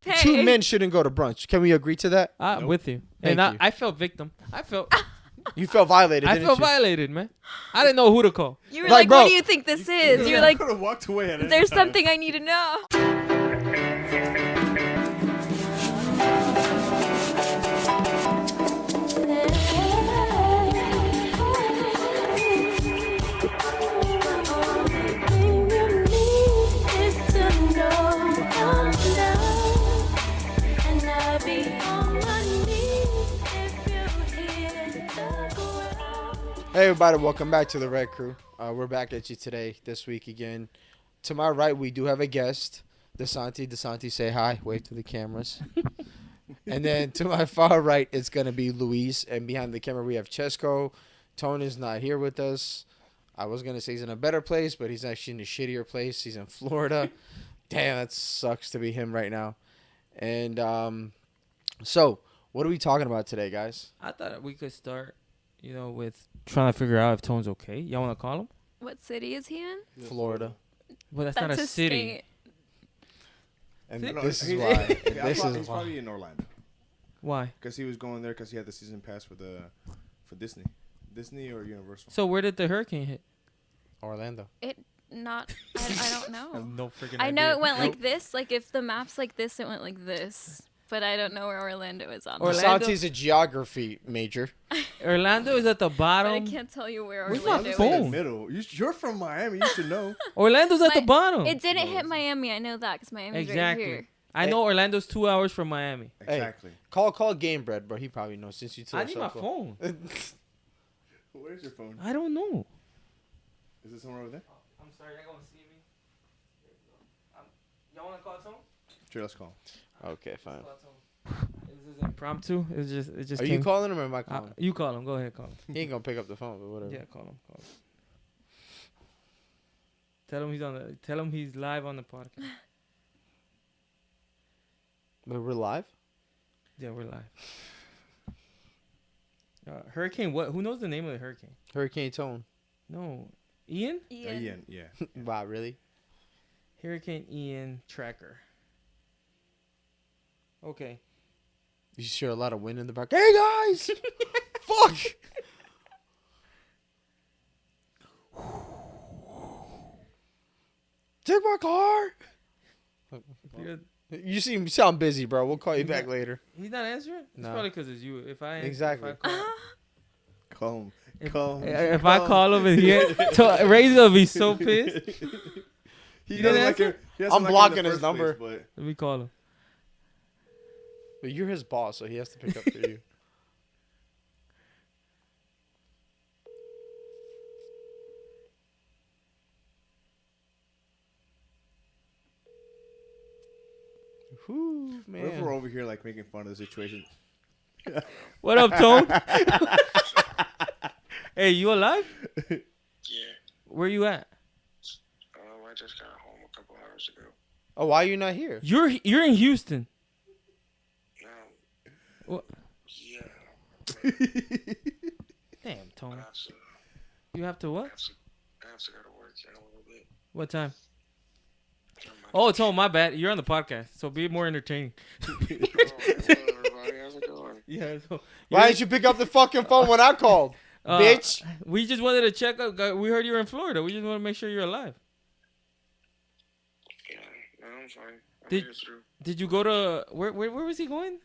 pay. 2 men shouldn't go to brunch. Can we agree to that? I'm with you. Thank And you. I felt victim. You felt violated, I didn't felt you? violated, man. I didn't know who to call. You were Like, like, bro. what do you think this is? You're like, could have walked away. is there something I need to know? Hey everybody, welcome back to the Red Crew. We're back at you today, this week again. To my right, we do have a guest, Desanti. Desanti, say hi. Wave to the cameras. And then to my far right, it's going to be Luis. And behind the camera, we have Chesco. Tone is not here with us. I was going to say he's in a better place, but he's actually in a shittier place. He's in Florida. Damn, that sucks to be him right now. And so, what are we talking about today, guys? I thought we could start, with trying to figure out if Tone's okay. Y'all want to call him? What city is he in? Florida. Well, that's not a city. state. And No, this is he's- why. And Yeah, this he's is why. probably in Orlando Why? because he was going there because he had the season pass for Disney or Universal. So where did the hurricane hit? Orlando. I don't know. No freaking I know it went like this. Like if the map's like this, it went like this. But I don't know where Orlando is on Orlando? that. Desanti's a geography major. Orlando is at the But I bottom. can't tell you where Where's Orlando my is. phone? In the middle. You're from Miami. You should know. Orlando's at the My- bottom. It didn't hit Miami. I know that because Miami's Exactly. right here. I know Orlando's 2 hours from Miami. Exactly. Call Game Bread, bro. He probably knows since you two I are need so my close. phone. Where's your phone? I don't know. Is it somewhere over there? I'm sorry, y'all gonna see me. Y'all wanna call Tone? Sure, let's call. Okay, fine. This is impromptu. It just Are came. you calling him or am I calling? You call him. Go ahead, call him. He ain't gonna pick up the phone, but whatever. Yeah, call him. Tell him he's live on the podcast. But we're live? Yeah, we're live. Hurricane what? Who knows the name of the hurricane? Hurricane Tone. No. Ian? Ian. Yeah. Wow, really? Hurricane Ian tracker. Okay. You hear a lot of wind in the back. Hey guys! Fuck! Take my car! You sound busy, bro. We'll call you back later. He's not answering? It's No. probably because it's you. Exactly. Call If I I call him and Ray's gonna be so pissed. he didn't doesn't like answer? it. He doesn't I'm like it in blocking the his first number. place, Let me call him. But you're his boss, so he has to pick up for you. Whew, What if we're man. over here like making fun of the situation? What up, Tone? Hey, you alive? Yeah. Where you at? I just got home a couple hours ago. Oh, why are you not here? You're in Houston. What? Yeah. Damn, Tone. I have to, You have to what? I have to go to work in a little bit. What time? I'm Oh, Tone, my bad. You're on the podcast, so be more entertaining. hello, everybody. How's it going? Yeah. So Why didn't you pick up the fucking phone when I called? Bitch. We just wanted to check up. We heard you were in Florida. We just want to make sure you're alive. Yeah, no, I'm fine. I Did- made it through. Did you go to where was he going?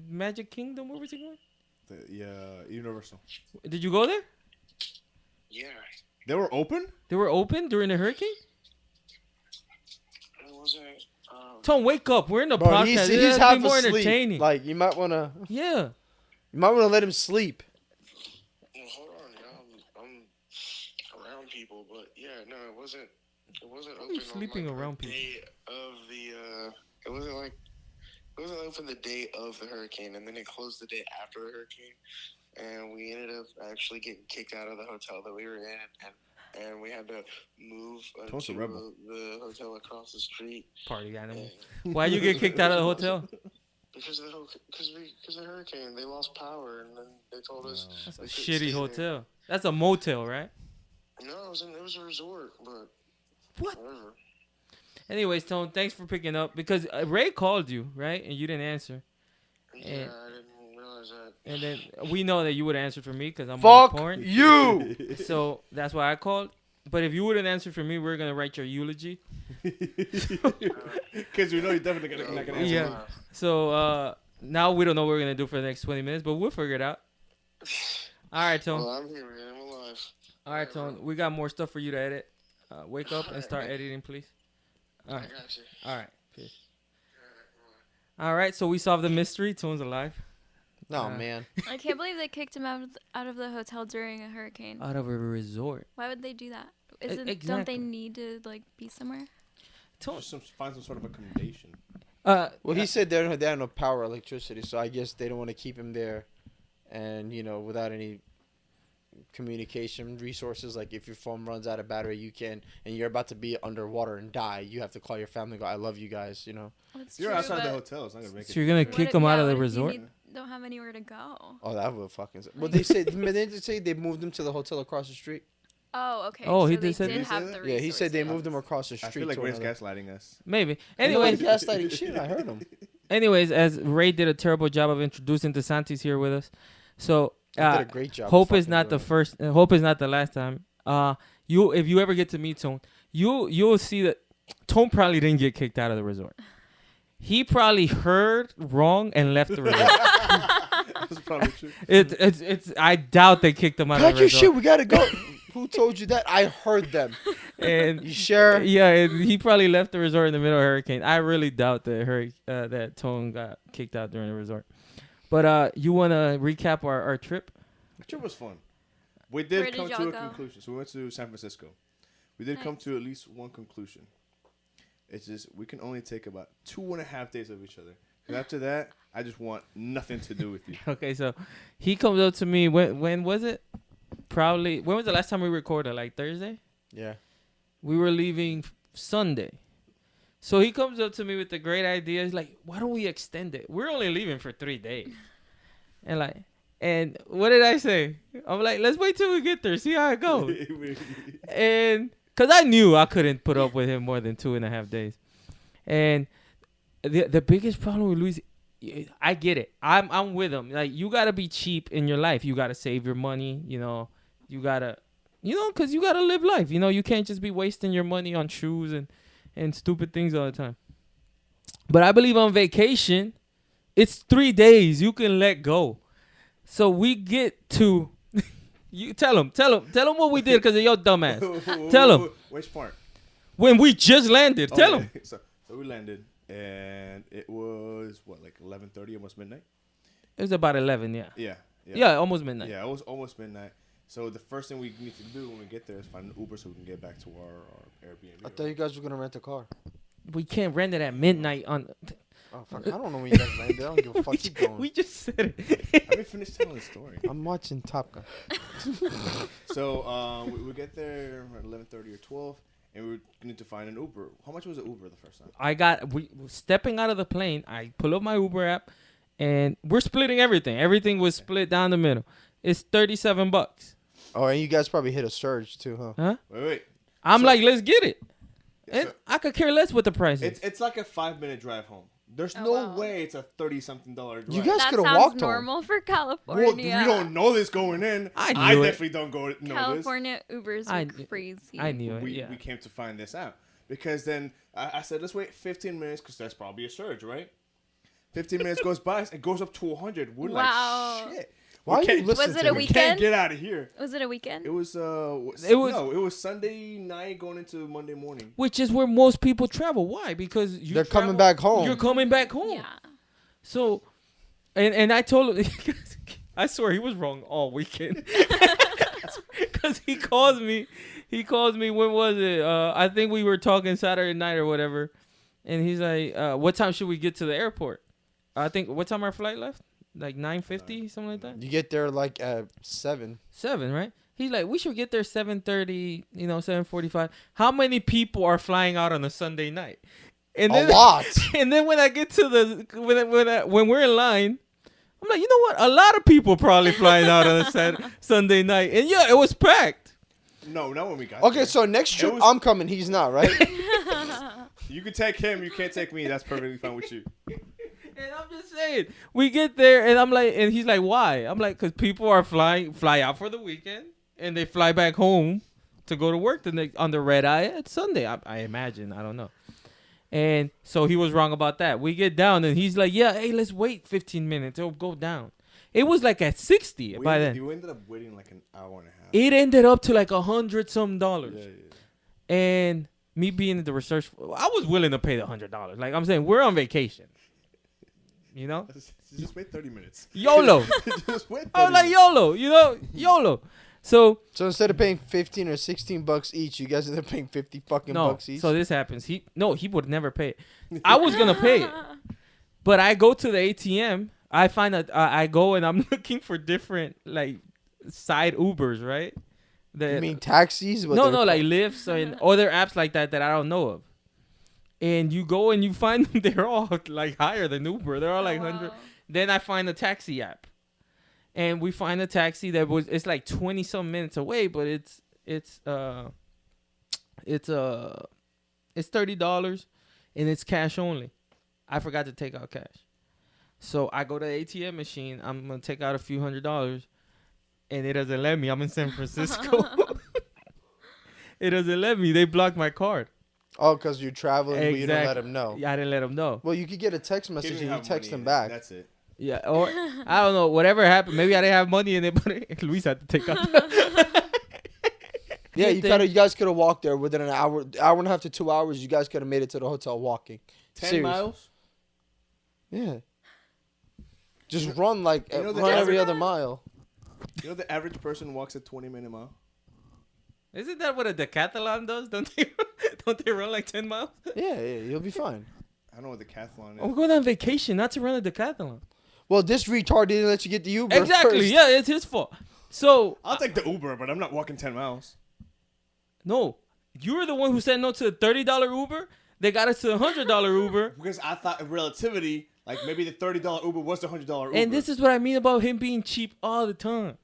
Magic Kingdom? Where was he going? Universal. Did you go there? Yeah. They were open? They were open during the hurricane? It wasn't. Tone, wake up. We're in the Bro, podcast. he's It has to half be more asleep. entertaining. Like, you might want to Yeah. let him sleep. Well, hold on, y'all. I'm around people, but yeah, no, it wasn't. It wasn't Why are open you sleeping on, like, around the people? day of the. It wasn't open the day of the hurricane, and then it closed the day after the hurricane, and we ended up actually getting kicked out of the hotel that we were in, and we had to move Toast a to rebel. the hotel across the street. Party animal. And Why'd you get kicked out of the hotel? because of the hurricane, they lost power, and then they told us That's a we couldn't stay shitty there. hotel. That's a motel, right? No, it was a resort, but What? whatever. Anyways, Tone, thanks for picking up because Ray called you, right? And you didn't answer. Yeah, And- I didn't realize that. And then we know that you would answer for me because I'm Fuck more important. you. So that's why I called. But if you wouldn't answer for me, we're gonna write your eulogy. Because we know you're definitely not gonna answer. Yeah. So now we don't know what we're gonna do for the next 20 minutes, but we'll figure it out. All right, Tone. Well, I'm here, man. I'm alive. All right, Tone. We got more stuff for you to edit. Wake up and start editing, please. All I right. got you. All right. Peace. All right. So we solved the mystery. Tone's alive. No, man. I can't believe they kicked him out of the hotel during a hurricane. Out of a resort. Why would they do that? Don't exactly. they need to like be somewhere? Tone. Just find some sort of accommodation. Well, he said they have no power, or electricity, so I guess they don't want to keep him there, and without any communication resources. Like if your phone runs out of battery, and you're about to be underwater and die, you have to call your family and go, I love you guys, That's You're true, outside the but hotel. It's not gonna make So it. you're gonna what kick if- him out yeah, of the what if you resort? don't have anywhere to go. Oh, that would fucking. Well, they say they moved him to the hotel across the street. Oh, okay. Oh, so he they did say did that? have the Yeah, he said they resources. moved him across the I street. feel like to Ray's another- gaslighting us. Maybe. Anyways, Anyways, gaslighting shit. I heard him. anyways, as Ray did a terrible job of introducing Desanti's here with us, so He did a great job. hope is fucking not the doing it. first. Hope is not the last time. If you ever get to meet Tone, you'll see that Tone probably didn't get kicked out of the resort. He probably heard wrong and left the resort. That's probably true. It's. I doubt they kicked him out Pack of the your resort. shit. We gotta go. Who told you that? I heard them. And You sure? yeah, he probably left the resort in the middle of a hurricane. I really doubt that that Tone got kicked out during the resort. But you want to recap our trip? The trip was fun. We Where did did come y'all to a go? conclusion. So we went to San Francisco. We did come Nice. to at least one conclusion. It's just we can only take about 2.5 days of each other. And after that, I just want nothing to do with you. Okay, so he comes up to me. When was it? Probably. When was the last time we recorded? Like Thursday? Yeah. We were leaving Sunday. So he comes up to me with the great idea. He's like, why don't we extend it? We're only leaving for 3 days. And what did I say? I'm like, let's wait till we get there, see how it goes. And because I knew I couldn't put up with him more than 2.5 days. And the biggest problem with Luis, I get it. I'm with him. Like, you got to be cheap in your life. You got to save your money. You got to, because you got to live life. You can't just be wasting your money on shoes and stupid things all the time. But I believe on vacation, it's 3 days. You can let go. So we get to, you tell him what we did because of your dumbass. Tell him. Which part? When we just landed, tell him. So we landed, and it was, like 11:30, almost midnight? It was about 11, yeah. Yeah, Almost midnight. Yeah, it was almost midnight. So the first thing we need to do when we get there is find an Uber so we can get back to our Airbnb. I thought you guys were gonna rent a car. We can't rent it at midnight on. Oh fuck! I don't know when you guys landed. I don't give a fuck. Keep going. We just said I it. haven't finished telling the story. I'm watching Top Gun. So we get there at 11:30 or 12, and we need to find an Uber. How much was an Uber the first time? We stepping out of the plane. I pull up my Uber app, and we're splitting everything. Everything was split down the middle. It's $37. Oh, and you guys probably hit a surge too, huh? Huh? Wait. I'm So- like, let's get it. And So I could care less what the price is. it's like a 5-minute drive home. There's Oh, no wow. way it's a $30-something drive. You guys That could have sounds walked normal for Well, California. we don't know this going in. I I knew it. definitely don't know this. California Ubers I are kn- crazy. I knew it. We Yeah. came to find this out because then I said let's wait 15 minutes because that's probably a surge, right? 15 minutes goes by, it goes up to 100. We're Wow. like shit. Why We are you can't- listening Was it to a me? We weekend? can't get out of here. Was it a weekend? It was It was- no, it was Sunday night going into Monday morning. Which is where most people travel. Why? Because They're coming back home. You're coming back home. Yeah. So, and I told him, I swear he was wrong all weekend. Because he calls me. When was it? I think we were talking Saturday night or whatever. And he's like, what time should we get to the airport? I think, what time our flight left? Like 9:50, something like that? You get there like at 7. 7, right? He's like, we should get there 7:30, 7:45. How many people are flying out on a Sunday night? And A lot. And then when I get to when we're in line, I'm like, you know what? A lot of people probably flying out on a Sunday night, and yeah, it was packed. No, not when we got Okay, there. so next trip was- I'm coming. He's not, right? You can take him. You can't take me. That's perfectly fine with you. And I'm just saying, we get there, and I'm like, and he's like, why? I'm like, because people are fly out for the weekend, and they fly back home to go to work on the red eye at Sunday. I imagine. I don't know. And so he was wrong about that. We get down, and he's like, yeah, hey, let's wait 15 minutes. It'll go down. It was like at 60 by then. You ended up waiting like an hour and a half. It ended up to like $100-some. Yeah. And me being in the research, I was willing to pay the $100. Like I'm saying, we're on vacation. You know? Just wait 30 minutes. YOLO. Just wait 30 I was like, minutes. YOLO, you know? YOLO. So instead of paying 15 or 16 bucks each, you guys end up paying 50 fucking bucks each. So this happens. He would never pay it. I was going to pay it. But I go to the ATM. I find I go and I'm looking for different like side Ubers, right? You mean taxis? No, like Lyfts and other apps like that I don't know of. And you go and you find them, they're all like higher than Uber. They're all like 100. Then I find a taxi app. And we find a taxi it's like 20-some minutes away, but it's $30 and it's cash only. I forgot to take out cash. So I go to the ATM machine. I'm going to take out a few $100s. And it doesn't let me. I'm in San Francisco. It doesn't let me. They blocked my card. Oh, because you're traveling, Exactly. but you don't let them know. Yeah, I didn't let them know. Well, you could get a text message and you text them back. That's it. Yeah, or I don't know. Whatever happened. Maybe I didn't have money in it, but Luis had to take out. Yeah, you guys could have walked there within an hour and a half to 2 hours. You guys could have made it to the hotel walking. 10 miles? Yeah. Just run like You know the run every average- other mile. You know the average person walks a 20-minute mile? Isn't that what a decathlon does? Don't they run like 10 miles? Yeah, you'll be fine. I don't know what the decathlon is. I'm going on vacation, not to run a decathlon. Well, this retard didn't let you get the Uber Exactly. first. Yeah, it's his fault. So I'll take the Uber, but I'm not walking 10 miles. no, you were the one who said no to the $30 Uber. They got us to the $100 Uber. Because I thought in relativity, like maybe the $30 Uber was the $100 Uber. And this is what I mean about him being cheap all the time.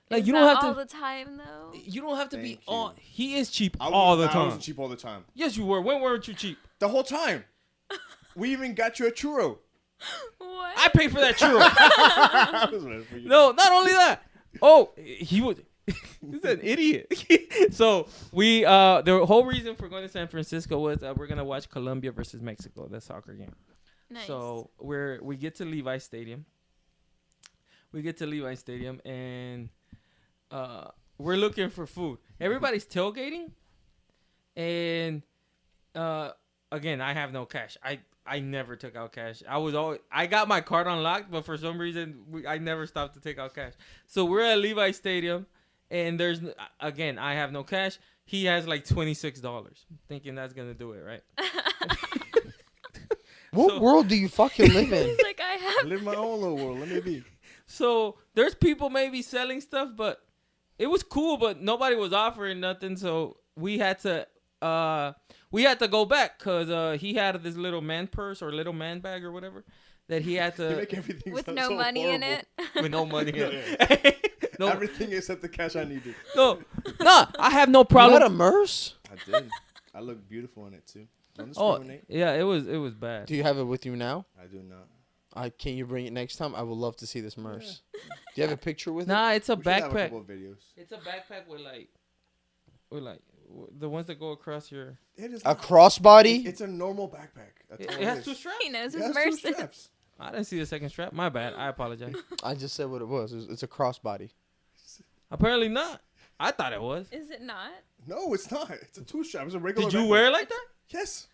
Like Is you don't that have all to. the time though. You don't have to be Thank you. all. He is cheap I all the I time. wasn't cheap all the time. Yes, you were. When weren't you cheap? The whole time. We even got you a churro. What? I paid for that churro. I was ready for you. No, not only that. Oh, he was. He's an idiot. So we the whole reason for going to San Francisco was we're gonna watch Colombia versus Mexico, the soccer game. Nice. So we get to Levi Stadium. And we're looking for food. Everybody's tailgating, and again, I have no cash. I never took out cash. I got my card unlocked, but for some reason I never stopped to take out cash. So we're at Levi Stadium, and I have no cash. He has like $26, thinking that's gonna do it, right? What world do you fucking live in? He's like, I I have. live my own little world. Let me be. So there's people maybe selling stuff, but it was cool, but nobody was offering nothing. So we had to go back because he had this little man purse or little man bag or whatever that he had You to make everything With sound no so money in horrible. it. with no money. In Yeah. it. No, Everything except the cash I needed. no, I have no You problem. had a Merce? I did. I look beautiful in it too. Don't Oh, discriminate. yeah, it was bad. Do you have it with you now? I do not. Can you bring it next time? I would love to see this Merce. Do you have a picture with it? Nah, it's a We should have a backpack. couple of videos. It's a backpack with the ones that go across your. It is A crossbody? It's a normal backpack. That's It all has is. two straps. He knows It his has two mercy. straps. I didn't see the second strap. My bad. I apologize. I just said what it was. It's a crossbody. Apparently not. I thought it was. Is it not? No, it's not. It's a two strap. It's a regular. Did you backpack. wear it like that? Yes.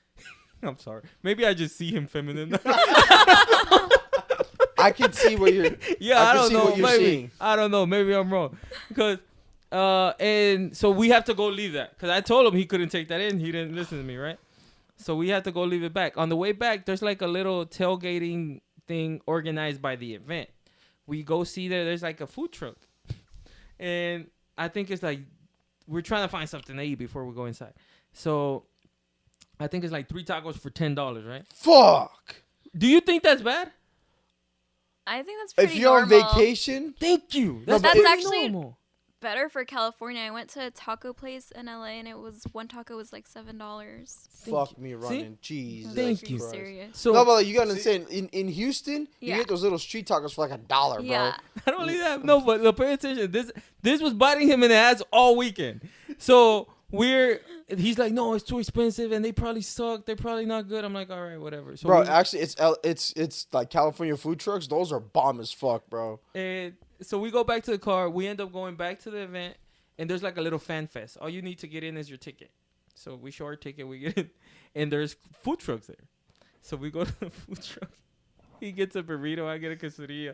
I'm sorry. Maybe I just see him feminine. I can see what you're. Yeah, I I can don't see know. what you're Maybe seeing. I don't know. Maybe I'm wrong. Because and so we have to go leave that because I told him he couldn't take that in. He didn't listen to me, right? So we have to go leave it back. On the way back, there's like a little tailgating thing organized by the event. We go see there's like a food truck, and I think it's like we're trying to find something to eat before we go inside. So I think it's like 3 tacos for $10, right? Fuck. Do you think that's bad? I think that's pretty If you're normal. on vacation, Thank you. No, That's, but That's it- actually normal. better for California. I went to a taco place in LA and one taco was like $7. Fuck me running. Jesus Thank you. Christ. Serious. So No, but like, you gotta understand. In Houston, you Yeah. get those little street tacos for like $1, bro. Yeah. not only that, no, but pay attention. This was biting him in the ass all weekend. So he's like, no, it's too expensive, and they probably suck. They're probably not good. I'm like, all right, whatever. So Bro, actually, it's like California food trucks. Those are bomb as fuck, bro. and so we go back to the car. We end up going back to the event, and there's like a little fan fest. All you need to get in is your ticket. So we show our ticket, we get in, and there's food trucks there. So we go to the food truck. He gets a burrito, I get a quesadilla.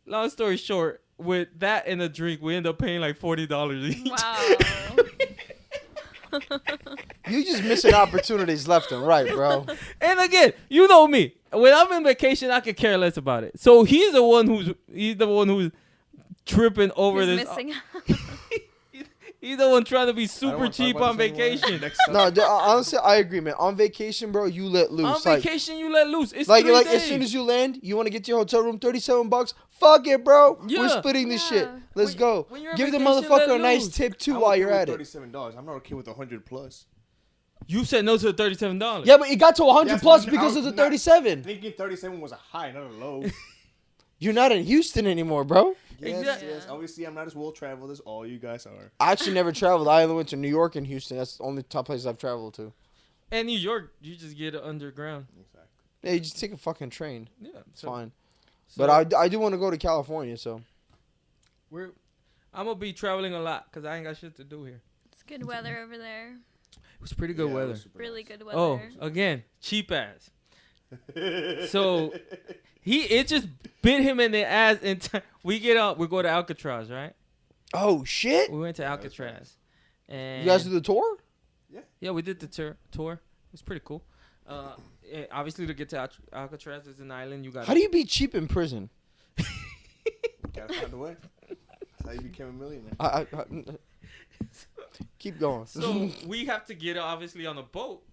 Long story short, with that and a drink, we end up paying like $40 each. Wow. You just missing opportunities left and right, bro. And again, you know me. When I'm in vacation, I could care less about it. So he's the one who's tripping over He's this. missing. He's the one trying to be I don't super wanna talk cheap about on this anymore. vacation. Next No, honestly, I agree, man. On vacation, bro, you let loose. On vacation, you let loose. It's Like 3 days. as soon as you land, you want to get to your hotel room, $37. Fuck it, bro. Yeah. We're splitting this shit. Yeah. Let's go. when you're on Give the vacation, let motherfucker a nice loose. tip too I'm while okay you're with at it. $37. I'm not okay with 100 plus. You said no to the $37. Yeah, but it got to 100 Yes, plus but because I of the was not- 37. Thinking 37 was a high, not a low. You're not in Houston anymore, bro. Yes, Exactly. yes. Obviously, I'm not as well traveled as all you guys are. I actually never traveled. I only went to New York and Houston. That's the only top places I've traveled to. And New York, you just get it underground. Exactly. Yeah, you just take a fucking train. Yeah, It's fine. so But I do want to go to California, so. I'm gonna be traveling a lot because I ain't got shit to do here. It's good weather over there. It was pretty good Yeah, it weather. was super Really nice. good weather. Oh, again, cheap ass. So it just bit him in the ass, and we go to Alcatraz, right? Oh, shit. We went to that's Alcatraz, and You guys do the tour? yeah, we did the tour. It was pretty cool. Obviously, to get to Alcatraz, it's an island. You got How do you be cheap in prison? Gotta find a way. That's how you became a millionaire. Keep going. So we have to get obviously on a boat,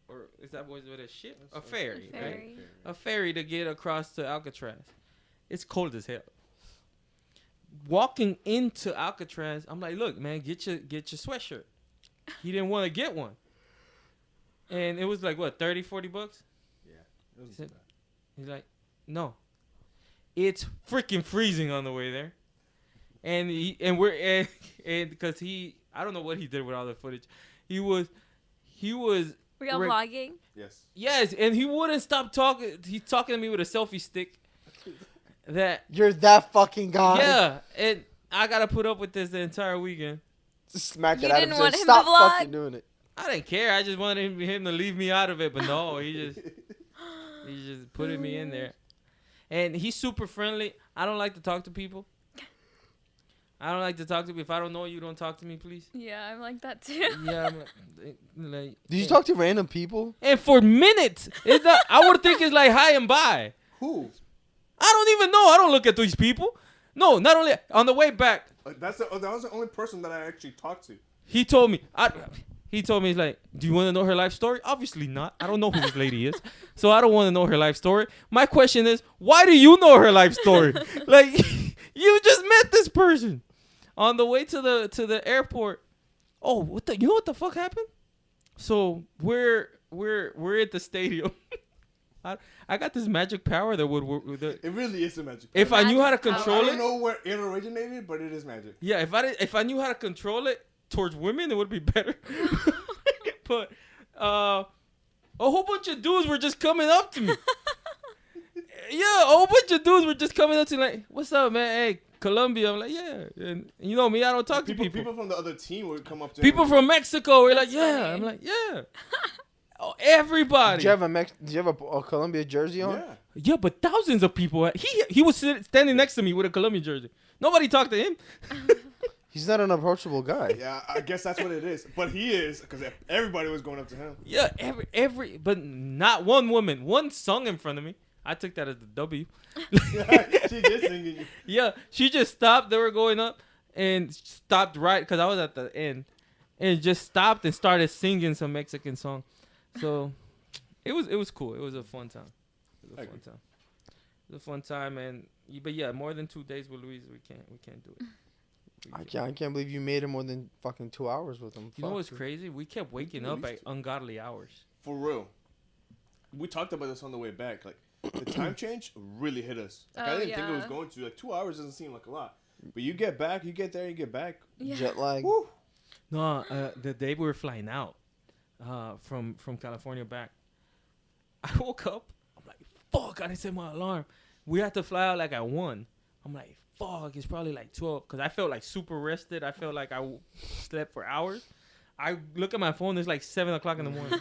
or is that what a ship? A ferry, right? Ferry. A ferry to get across to Alcatraz. It's cold as hell. Walking into Alcatraz, I'm like, look, man, get your sweatshirt. He didn't want to get one. And it was like, what, $30, $40? It was Is it- He's like, no. It's freaking freezing on the way there. And because I don't know what he did with all the footage. He was Were y'all vlogging? Yes. yes, and he wouldn't stop talking. He's talking to me with a selfie stick. That You're that fucking guy. yeah, and I gotta put up with this the entire weekend. Just smack You it out didn't of want him. him to Stop vlog? fucking doing it. I didn't care. I just wanted him to leave me out of it, but no, he just put me in there. And he's super friendly. I don't like to talk to people. If I don't know you, don't talk to me, please. Yeah, I'm like that too. Yeah. Like, Did you talk to random people? And for minutes, it's not. I would think it's like hi and bye. Who? I don't even know. I don't look at these people. No, not only on the way back, That was the only person that I actually talked to. he told me. He told me, he's like, do you want to know her life story? Obviously not. I don't know who this lady is, so I don't want to know her life story. My question is, why do you know her life story? Like, you just met this person on the way to the airport. Oh, you know what the fuck happened? So we're at the stadium. I got this magic power that would work. It really is a magic. If I knew how to Magic power. control I it, don't know where it originated, but it is magic. yeah. If I knew how to control it towards women, it would be better. But a whole bunch of dudes were just coming up to me. Yeah, a whole bunch of dudes were just coming up to me like, "What's up, man? Hey, Colombia." I'm like, "Yeah." And you know me, I don't talk to people. People from the other team would come up to People him. from Mexico were like, That's "Yeah." funny. I'm like, "Yeah." Oh, everybody. Did you have a Columbia jersey on? Yeah. Yeah, but thousands of people. He was standing next to me with a Colombia jersey. Nobody talked to him. He's not an approachable guy. Yeah, I guess that's what it is. But he is, because everybody was going up to him. Yeah, but not one woman. One sung in front of me. I took that as the W. She did sing it. Yeah, she just stopped. They were going up and stopped right because I was at the end, and just stopped and started singing some Mexican song. So it was cool. It was a fun time. It was a fun time, and but yeah, more than 2 days with Luis, we can't do it. I can't believe you made it more than fucking 2 hours with him. You know Fuck, what's dude. crazy? We kept waking up at ungodly hours. For real. We talked about this on the way back. Like, the time change really hit us. Like, I Oh, didn't think it was yeah. going to. Like, 2 hours doesn't seem like a lot. But you get back, you get there, you get back. Yeah. Jet lag. Woo. No, the day we were flying out from California back, I woke up. I'm like, fuck, I didn't set my alarm. We had to fly out like at 1. I'm like, fuck, it's probably like 12. Because I felt like super rested. I felt like I slept for hours. I look at my phone, it's like 7 o'clock in the morning.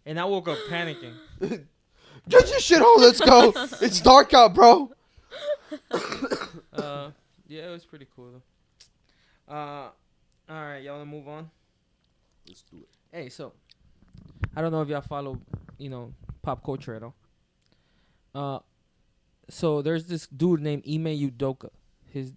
And I woke up panicking. Get your shit home. Let's go. It's dark out, bro. Yeah, it was pretty cool though. All right, y'all wanna move on? Let's do it. Hey, so I don't know if y'all follow, pop culture at all. So there's this dude named Ime Udoka.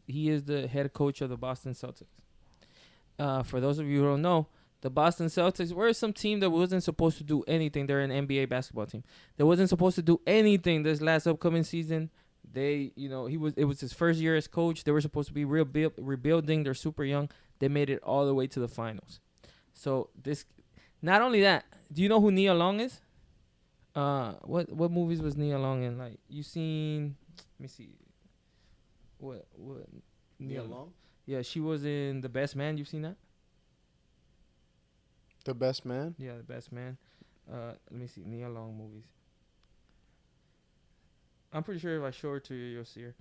He is the head coach of the Boston Celtics. For those of you who don't know, the Boston Celtics were some team that wasn't supposed to do anything. They're an NBA basketball team. They wasn't supposed to do anything this last upcoming season. It was his first year as coach. They were supposed to be rebuilding. They're super young. They made it all the way to the finals. So not only that, do you know who Nia Long is? What movies was Nia Long in? Like, you seen? Let me see. What Nia Long? Yeah, she was in The Best Man. You've seen that? The Best Man. Yeah, The Best Man. Let me see. Nia Long movies. I'm pretty sure if I show her to you, you'll see her.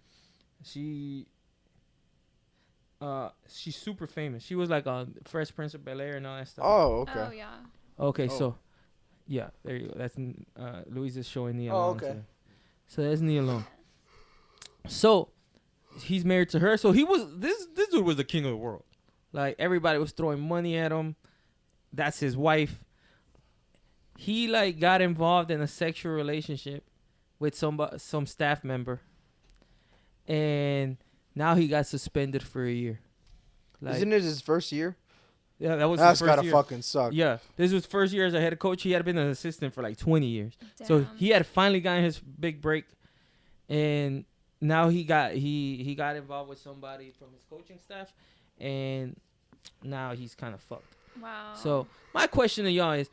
She's super famous. She was like on Fresh Prince of Bel-Air and all that stuff. Oh, okay. Oh yeah. Okay, Oh. so yeah, there you go. That's Louise is showing Nia Oh, Long. okay. today. So that's Nia Long. So he's married to her. So he was this dude was the king of the world. Like, everybody was throwing money at him. That's his wife. He like got involved in a sexual relationship with some staff member, and now he got suspended for a year. Like, Isn't it his first year? yeah, that was That's his first gotta year. fucking suck. Yeah, this was first year as a head coach. He had been an assistant for like 20 years. So Damn. he had finally gotten his big break, and now he got involved with somebody from his coaching staff, and now he's kind of fucked. Wow. So my question to y'all is,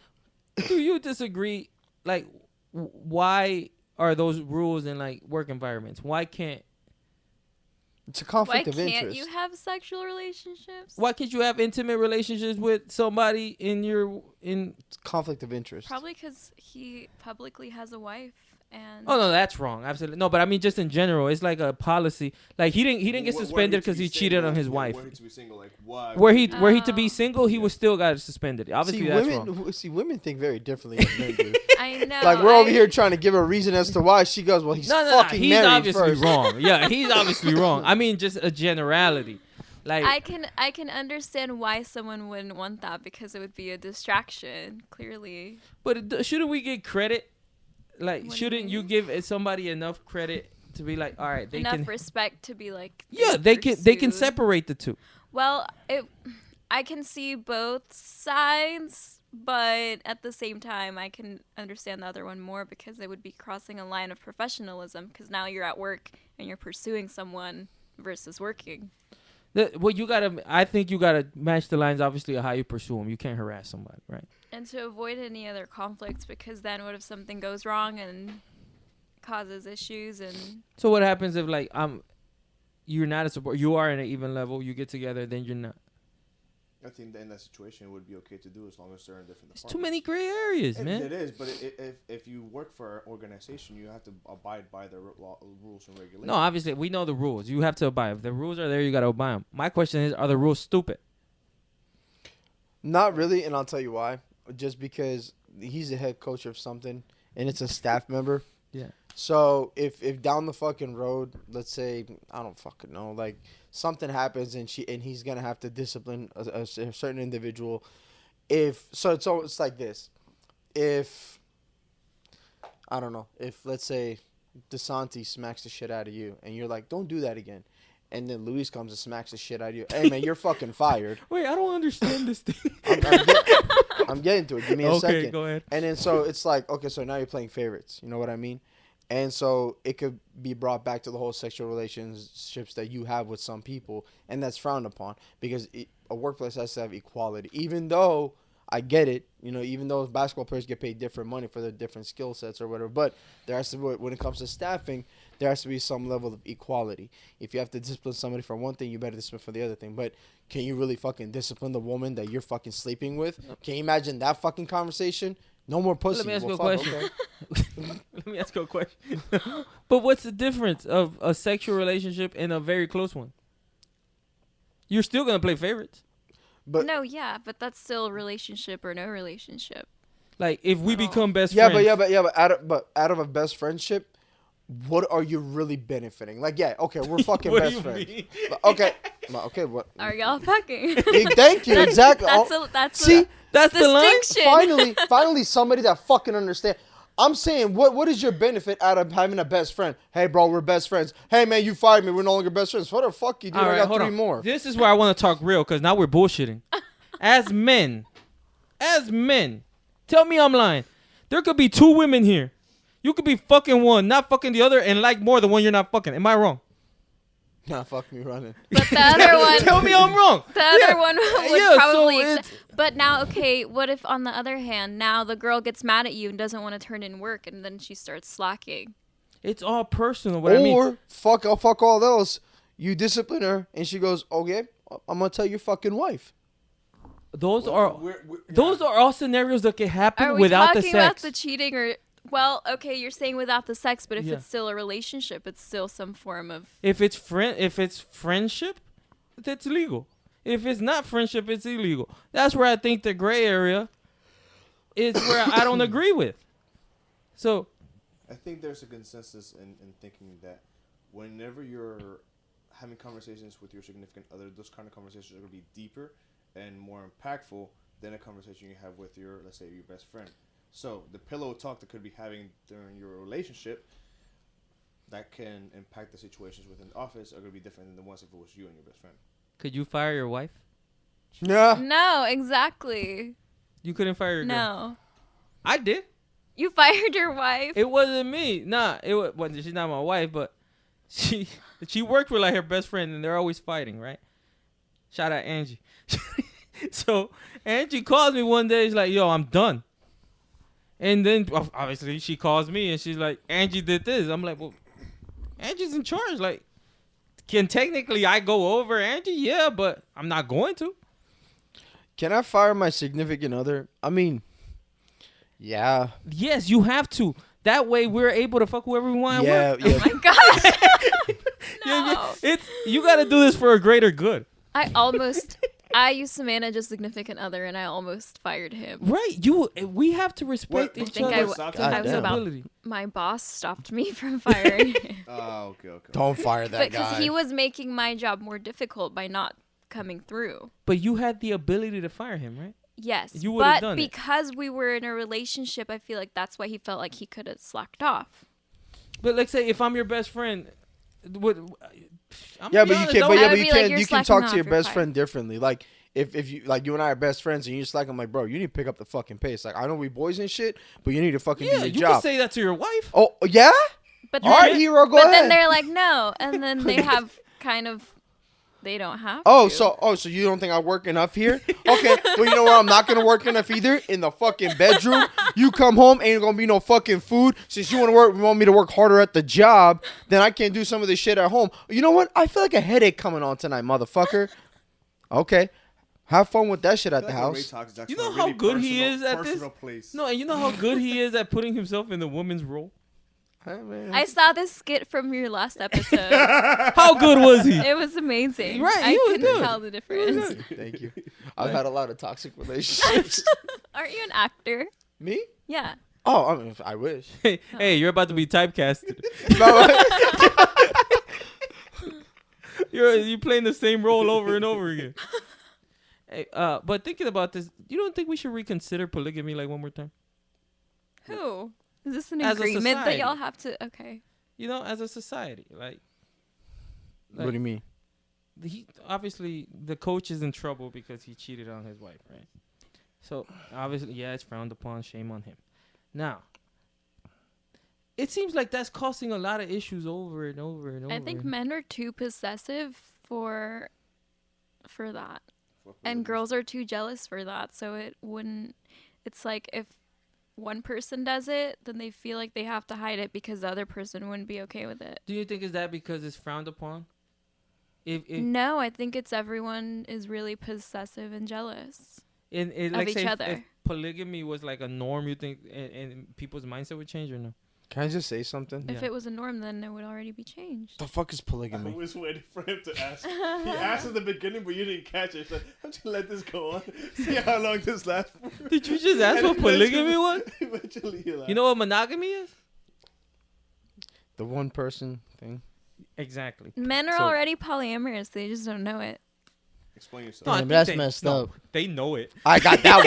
do you disagree? Like, why are those rules in like work environments? Why can't It's a why conflict of can't interest. you have sexual relationships? you have intimate relationships with somebody in It's conflict of interest. Probably because he publicly has a wife, and Oh no, that's wrong. Absolutely no. But I mean, just in general, it's like a policy. Like, he didn't get suspended because he cheated on his wife. Were he to be single, like, why? Were he to be Oh. single, he was still got suspended. Obviously, See, that's wrong. women think very differently than men do. I know. Like, we're over here trying to give a reason as to why. She goes, well, he's No, fucking he's married obviously first. wrong. Yeah, he's obviously wrong. I mean, just a generality. Like, I can understand why someone wouldn't want that, because it would be a distraction. Clearly. but shouldn't we get credit? Like, What do you shouldn't you mean? give somebody enough credit to be like, all right, they Enough can. respect to be like. Yeah, being they can pursued. separate the two. Well, I can see both sides, but at the same time, I can understand the other one more, because it would be crossing a line of professionalism, because now you're at work and you're pursuing someone versus working. I think you gotta match the lines, obviously, of how you pursue them. You can't harass somebody, right? And to avoid any other conflicts, because then what if something goes wrong and causes issues? And So what happens if, like, you're not a support, you are in an even level, you get together, then you're not. I think that in that situation it would be okay to do, as long as they're in different It's departments. too many gray areas, man. It is, but if you work for an organization, you have to abide by the rules and regulations. No, obviously, we know the rules. You have to abide. If the rules are there, you got to abide them. My question is, are the rules stupid? Not really, and I'll tell you why. Just because he's the head coach of something, and it's a staff member. Yeah. So if down the fucking road, let's say, I don't fucking know, like something happens and he's gonna have to discipline a certain individual. It's like this. If I don't know, if let's say Desanti smacks the shit out of you, and you're like, don't do that again. And then Luis comes and smacks the shit out of you. Hey, man, you're fucking fired. Wait, I don't understand this thing. I'm getting to it. Give me a second. Okay, go ahead. And then so it's like, okay, so now you're playing favorites. You know what I mean? And so it could be brought back to the whole sexual relationships that you have with some people, and that's frowned upon because a workplace has to have equality. Even though I get it, even though basketball players get paid different money for their different skill sets or whatever, but there has to be, when it comes to staffing, there has to be some level of equality. If you have to discipline somebody for one thing, you better discipline for the other thing. But can you really fucking discipline the woman that you're fucking sleeping with? Can you imagine that fucking conversation? No more pussy. Let me ask you a fuck, question. okay. Let me ask you a question. But what's the difference of a sexual relationship and a very close one? You're still gonna play favorites. But No, yeah, but that's still a relationship or no relationship. Like if we At all. become best yeah, friends. but out of a best friendship, what are you really benefiting? Like, yeah, okay, we're fucking What do best you friends. mean? Okay, what? Are y'all fucking? Thank you, exactly. That's See, That's the line. distinction. finally, somebody that fucking understand. I'm saying, what is your benefit out of having a best friend? Hey, bro, we're best friends. Hey, man, you fired me. We're no longer best friends. What the fuck you do? All I right, got hold 3 on. more. This is where I want to talk real because now we're bullshitting. As men, tell me I'm lying. There could be 2 women here. You could be fucking one, not fucking the other, and like more the one you're not fucking. Am I wrong? Nah, fuck me running. But the other one, Tell me I'm wrong. the other one would Yeah, so probably. it's- But now, okay, what if on the other hand, now the girl gets mad at you and doesn't want to turn in work, and then she starts slacking? It's all personal. What I mean. Or fuck all else. You discipline her, and she goes, okay, I'm gonna tell your fucking wife. Those are all scenarios that can happen Are we without the talking sex. about the cheating or? Well, okay, you're saying without the sex, but if Yeah. it's still a relationship, it's still some form of. If it's friendship, that's legal. If it's not friendship, it's illegal. That's where I think the gray area is where I don't agree with. So I think there's a consensus in thinking that whenever you're having conversations with your significant other, those kind of conversations are going to be deeper and more impactful than a conversation you have with your, let's say, your best friend. So the pillow talk that could be having during your relationship that can impact the situations within the office are going to be different than the ones if it was you and your best friend. could you fire your wife? Yeah. No, exactly. You couldn't fire your girl. No, I did. you fired your wife. It wasn't me. Nah, she's not my wife, but she worked with like her best friend, and they're always fighting, right? Shout out Angie. So Angie calls me one day. She's like, "Yo, I'm done." And then obviously she calls me and she's like, "Angie did this." I'm like, "Well, Angie's in charge. Like, can technically I go over Angie? Yeah, but I'm not going to." Can I fire my significant other? I mean, yeah. Yes, you have to. That way we're able to fuck whoever we want. Yeah, At work. yeah. Oh my gosh. No. You got to do this for a greater good. I used to manage a significant other, and I almost fired him. Right, we have to respect What- each I think I other's w- I was about- ability. My boss stopped me from firing him Oh, okay. Don't fire that because guy. he was making my job more difficult by not coming through. But you had the ability to fire him, right? Yes, You would've but done it. because we were in a relationship, I feel like that's why he felt like he could have slacked off. But let's say if I'm your best friend, Yeah, but you can't. But I yeah, would but be you like, can. you're You can slacking talk to your off, you're best fired. friend differently. Like if you like you and I are best friends and you slack, I'm like, bro, you need to pick up the fucking pace. Like I know we boys and shit, but you need to fucking do yeah, your you job. can say that to your wife. Oh yeah. But All then, right, hero, go but ahead. then they're like, no, and then they have kind of, they don't have. Oh, to. so you don't think I work enough here? Okay, well you know where I'm not gonna work enough either? In the fucking bedroom. You come home, ain't gonna be no fucking food. Since you want me to work harder at the job, then I can't do some of this shit at home. You know what? I feel like a headache coming on tonight, motherfucker. Okay, have fun with that shit at the house. You know how good he is at this? Place. No, and you know how good he is at putting himself in the woman's role. Hey, man. I saw this skit from your last episode. How good was he? It was amazing. Right, I he was couldn't good. tell the difference. Thank you. I've had a lot of toxic relationships. Aren't you an actor? Me? Yeah. Oh, I mean, I wish. Hey, you're about to be typecasted. You're playing the same role over and over again. Hey, but thinking about this, you don't think we should reconsider polygamy like one more time? Who? Is this an As a agreement that society. y'all have to? Okay. You know, as a society, like What do you mean? he obviously the coach is in trouble because he cheated on his wife, right? So obviously, yeah, it's frowned upon. Shame on him. Now, it seems like that's causing a lot of issues over and over and over. I think men are too possessive for that. And girls are too jealous for that. So it wouldn't, it's like if one person does it, then they feel like they have to hide it because the other person wouldn't be okay with it. Do you think is that because it's frowned upon? If No, I think it's everyone is really possessive and jealous in of like each say other. if polygamy was like a norm, you think and people's mindset would change or no? Can I just say something? If Yeah. it was a norm, then it would already be changed. The fuck is I polygamy? was waiting for him to ask. He asked at the beginning, but you didn't catch it. So I'm just gonna let this go on. See how long this lasts for. Did you just ask And what polygamy was? Eventually, he laughed. You know what monogamy is? The one person thing. Exactly. Men are So- already polyamorous. They just don't know it. Explain yourself. No, I Damn, think that's they- messed no, up. They know it. I got that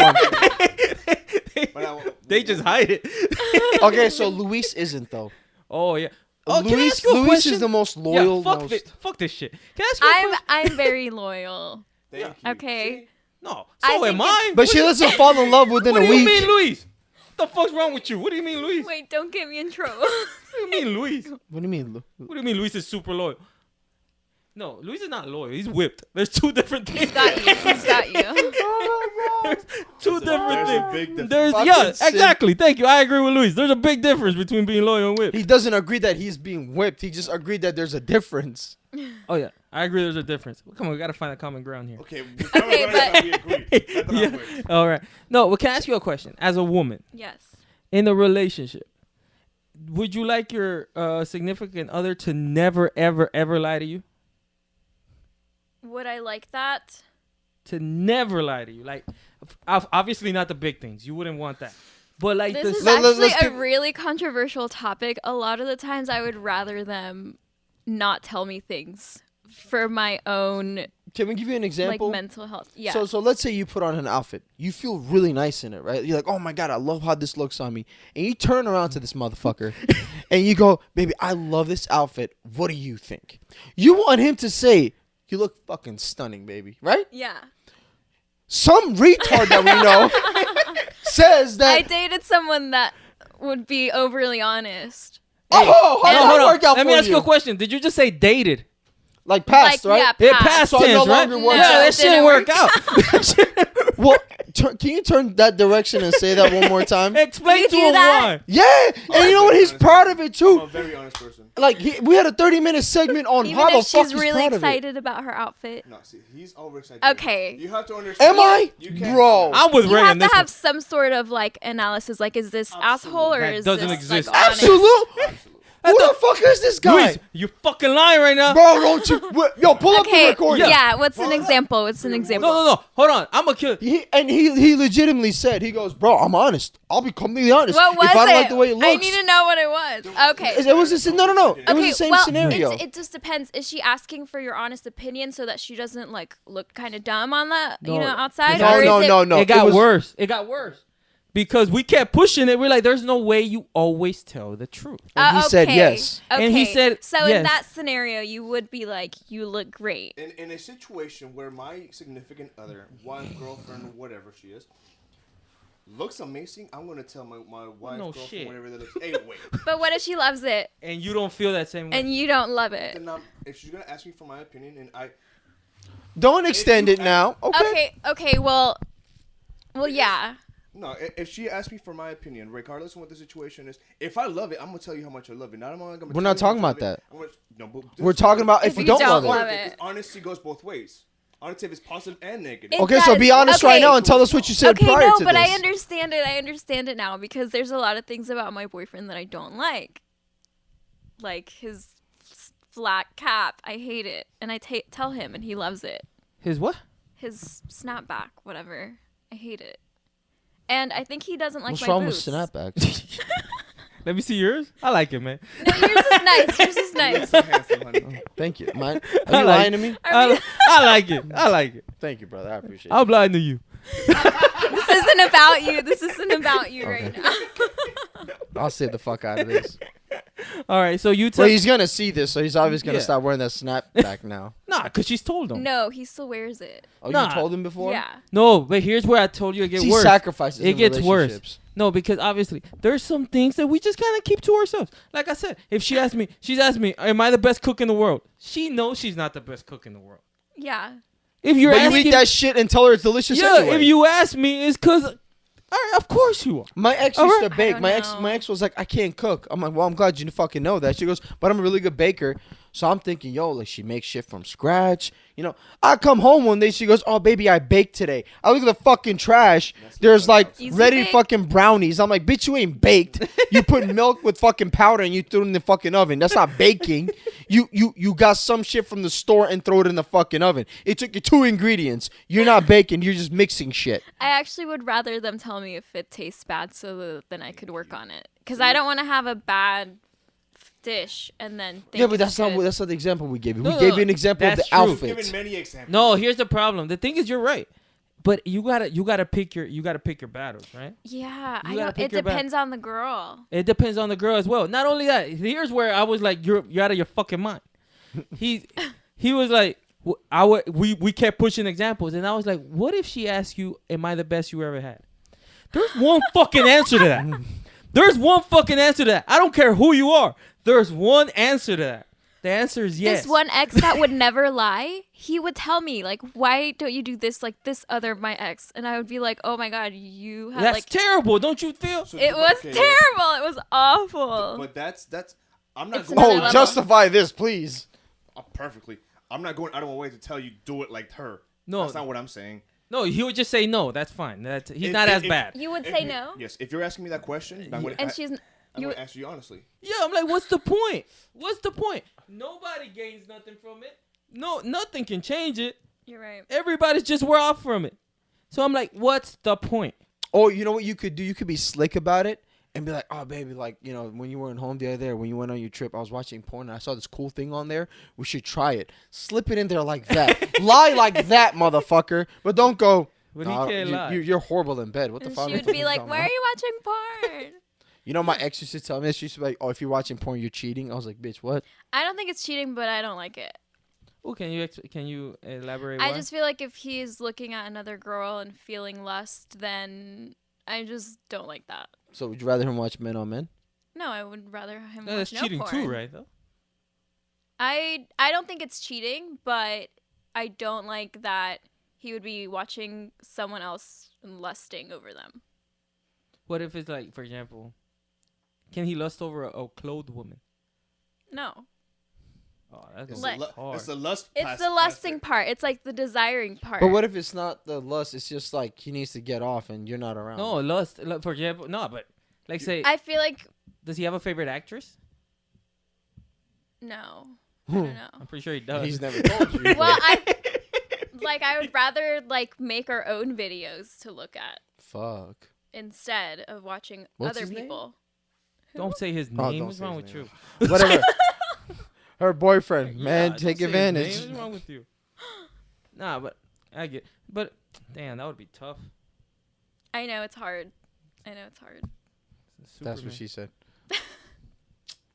But They just hide it. one. Okay, so Luis isn't though. Oh yeah. Oh, can I Luis, ask you a Luis question? is the most loyal. Yeah, most... fuck this shit. Can I ask you a question? I'm very loyal. Thank you. Okay. No. I So am think I. But she doesn't fall in love within What a do you week. mean, Luis? What the fuck's wrong with you? What do you mean, Luis? Wait, don't get me in trouble. What do you mean, Luis? What do you mean? What do you mean Luis is super loyal? No, Luis is not loyal. He's whipped. There's two different things. He's got you. He's got you. There's two different There's a things. big difference. There's Fucking yeah, simp. exactly. Thank you. I agree with Luis. There's a big difference between being loyal and whipped. He doesn't agree that he's being whipped. He just agreed that there's a difference. Oh yeah, I agree. There's a difference. Come on, we gotta find a common ground here. Okay, Okay, but- we agree. That's not Yeah. works. All right. No, but can I ask you a question? As a woman Yes. in a relationship, would you like your significant other to never, ever, ever lie to you? Would I like that? To never lie to you? Like, obviously not the big things. You wouldn't want that. But like This this. is Let's actually get- a really controversial topic. A lot of the times I would rather them not tell me things for my own Can we give you an example? like mental health. Yeah. So let's say you put on an outfit. You feel really nice in it, right? You're like, oh my God, I love how this looks on me. And you turn around to this motherfucker and you go, baby, I love this outfit. What do you think? You want him to say, you look fucking stunning, baby, right? yeah. Some retard that we know says that. I dated someone that would be overly honest. Oh, how No, did hold that on. work out Let for me ask you a you? question. Did you just say dated? Like past, Like, right? yeah, Yeah, past So it no tense, right? longer works Yeah, out. that It shit didn't work out. Well, can you turn that direction and say that one more time? Explain You to do him that? why. Yeah, and you know what? He's proud of it I'm a too. very honest person. Like we had a 30-minute segment on Even how the if fuck she's he's really proud of it. excited about her outfit. No, see, he's over excited. Okay. You have to understand. Am I, You can't- bro? I'm with You Ray have on to this have one. some sort of like analysis. Like, is this asshole or That is doesn't this exist. like honest? Absolute. Absolutely. Who the fuck is this guy, Luis, you fucking lying right now. bro? Don't you? Yo, pull up the Okay. recording. Yeah. What's an Hold up. example? What's an example? No. Hold on. I'm gonna kill. He legitimately said, he goes, bro, I'm honest. I'll be completely honest. What was if I don't it? like the way it looks, I need to know what it was. Okay. It was just no. It was Okay, the same well, scenario. it just depends. Is she asking for your honest opinion so that she doesn't like look kind of dumb on that, No. you know, outside? No, or is it, no. It got was- worse. It got worse because we kept pushing it. We're like, there's no way you always tell the truth. And he said okay. yes. Okay. And he said so. yes. In that scenario, you would be like, "You look great." In a situation where my significant other, wife, girlfriend, whatever she is, looks amazing, I'm gonna tell my wife, No girlfriend, shit. whatever that looks. Hey, wait. But what if she loves it And you don't feel that same way. and you don't love it? Then if she's gonna ask me for my opinion, and Don't extend it now. Okay. Okay. Well, yeah. no, if she asks me for my opinion, regardless of what the situation is, if I love it, I'm gonna tell you how much I love it. Not I'm gonna. We're not tell you talking how about much I love that. it. I'm gonna, no, but We're talking about if If we you don't don't love it. love it. Honesty goes both ways. Honesty is positive and negative. It Okay, so does. be honest Okay. right now and tell us what you said Okay, prior no, to but this. I understand it. I understand it now because there's a lot of things about my boyfriend that I don't like his flat cap. I hate it, and I tell him, and he loves it. His what? His snapback, whatever. I hate it, and I think he doesn't like What's my wrong boots. with snapbacks? Let me see yours. I like it, man. No, yours is nice. Yours is nice. So handsome, honey. Thank you. Mine. I Are you like- lying to me? I like it. I like it. Thank you, brother. I appreciate it. I'm blind to you. This isn't about you. This isn't about you right now. I'll stay the fuck out of this. All right, so you tell. Well, he's gonna see this, so he's obviously gonna Yeah. stop wearing that snapback now. Nah, because she's told him. No, he still wears it. Oh, Nah. you told him before? Yeah. No, but here's where I told you it gets He worse. sacrifices. It in gets worse. relationships. No, because obviously there's some things that we just kind of keep to ourselves. Like I said, if she's asked me, am I the best cook in the world? She knows she's not the best cook in the world. Yeah. If you're But you asking, eat that shit and tell her it's delicious yeah, anyway. if you ask me, it's because, of course you are. My ex All used right. to bake. I My don't know. ex was like, I can't cook. I'm like, well, I'm glad you fucking know that. She goes, but I'm a really good baker. So I'm thinking, yo, like she makes shit from scratch. You know, I come home one day. She goes, oh baby, I baked today. I look at the fucking trash. There's like Easy ready bake? fucking brownies. I'm like, bitch, you ain't baked. You put milk with fucking powder and you threw it in the fucking oven. That's not baking. You got some shit from the store and throw it in the fucking oven. It took you 2 ingredients. You're not baking. You're just mixing shit. I actually would rather them tell me if it tastes bad so that then I could work on it. Because I don't want to have a bad dish and then think Yeah, but it's that's good. not the example we gave you. No, We no, gave no. you an example of the That's true. outfit. Given many examples. No, here's the problem. The thing is, you're right, but you gotta pick your battles, right? Yeah, You gotta pick it your depends on the girl. It depends on the girl as well. Not only that, here's where I was like, you're out of your fucking mind. He was like, we kept pushing examples, and I was like, what if she asked you, am I the best you ever had? There's one fucking answer to that. There's one fucking answer to that. I don't care who you are. There's one answer to that. The answer is yes. This one ex that would never lie, he would tell me, like, why don't you do this like this other my ex? And I would be like, oh my God, you have That's like... terrible, don't you feel? So- It was okay, terrible. It was awful. But that's I'm not It's going. another Oh, level. justify this, please. Perfectly. I'm not going out of my way to tell you do it like her. No. That's not what I'm saying. No, he would just say no. That's fine. He's If- not if- as if- bad. You would If say you- no? Yes. If you're asking me that question, I'm gonna, And she's... I'm You, gonna answer you honestly. Yeah, I'm like, what's the point? What's the point? Nobody gains nothing from it. No, nothing can change it. you're right. Everybody's just we're off from it. So I'm like, what's the point? Or you know what you could do? You could be slick about it and be like, oh, baby, like, you know, when you weren't home the other day, or when you went on your trip, I was watching porn and I saw this cool thing on there. We should try it. Slip it in there like that. Lie like that, motherfucker. But don't go, But he "Nah, can't lie." you're horrible in bed. What the And fuck? she would be like, why are you watching porn? You know, my ex used to tell me this. She used to be like, oh, if you're watching porn, you're cheating. I was like, bitch, what? I don't think it's cheating, but I don't like it. Oh, can you elaborate? I why? just feel like if he's looking at another girl and feeling lust, then I just don't like that. So would you rather him watch Men on Men? No, I would rather him No, that's watch no cheating porn. too, right? Though. I don't think it's cheating, but I don't like that he would be watching someone else and lusting over them. What if it's like, for example, can he lust over a clothed woman? No. Oh, that's It's, gonna Like- be hard. it's the lust. It's the lusting part. It's like the desiring part. But what if it's not the lust? It's just like he needs to get off and you're not around. No, lust. For example, no, but like say, I feel like does he have a favorite actress? no. I don't know. I'm pretty sure he does. He's never told you. Well, I would rather like make our own videos to look at Fuck. instead of watching What's other his name? people. Don't say his Oh, name. don't What's say wrong his with name. you? Whatever. Her boyfriend, Yeah, man, don't take say his advantage. name. What's wrong with you? Nah, but I get. But damn, that would be tough. I know it's hard. That's Superman. what she said.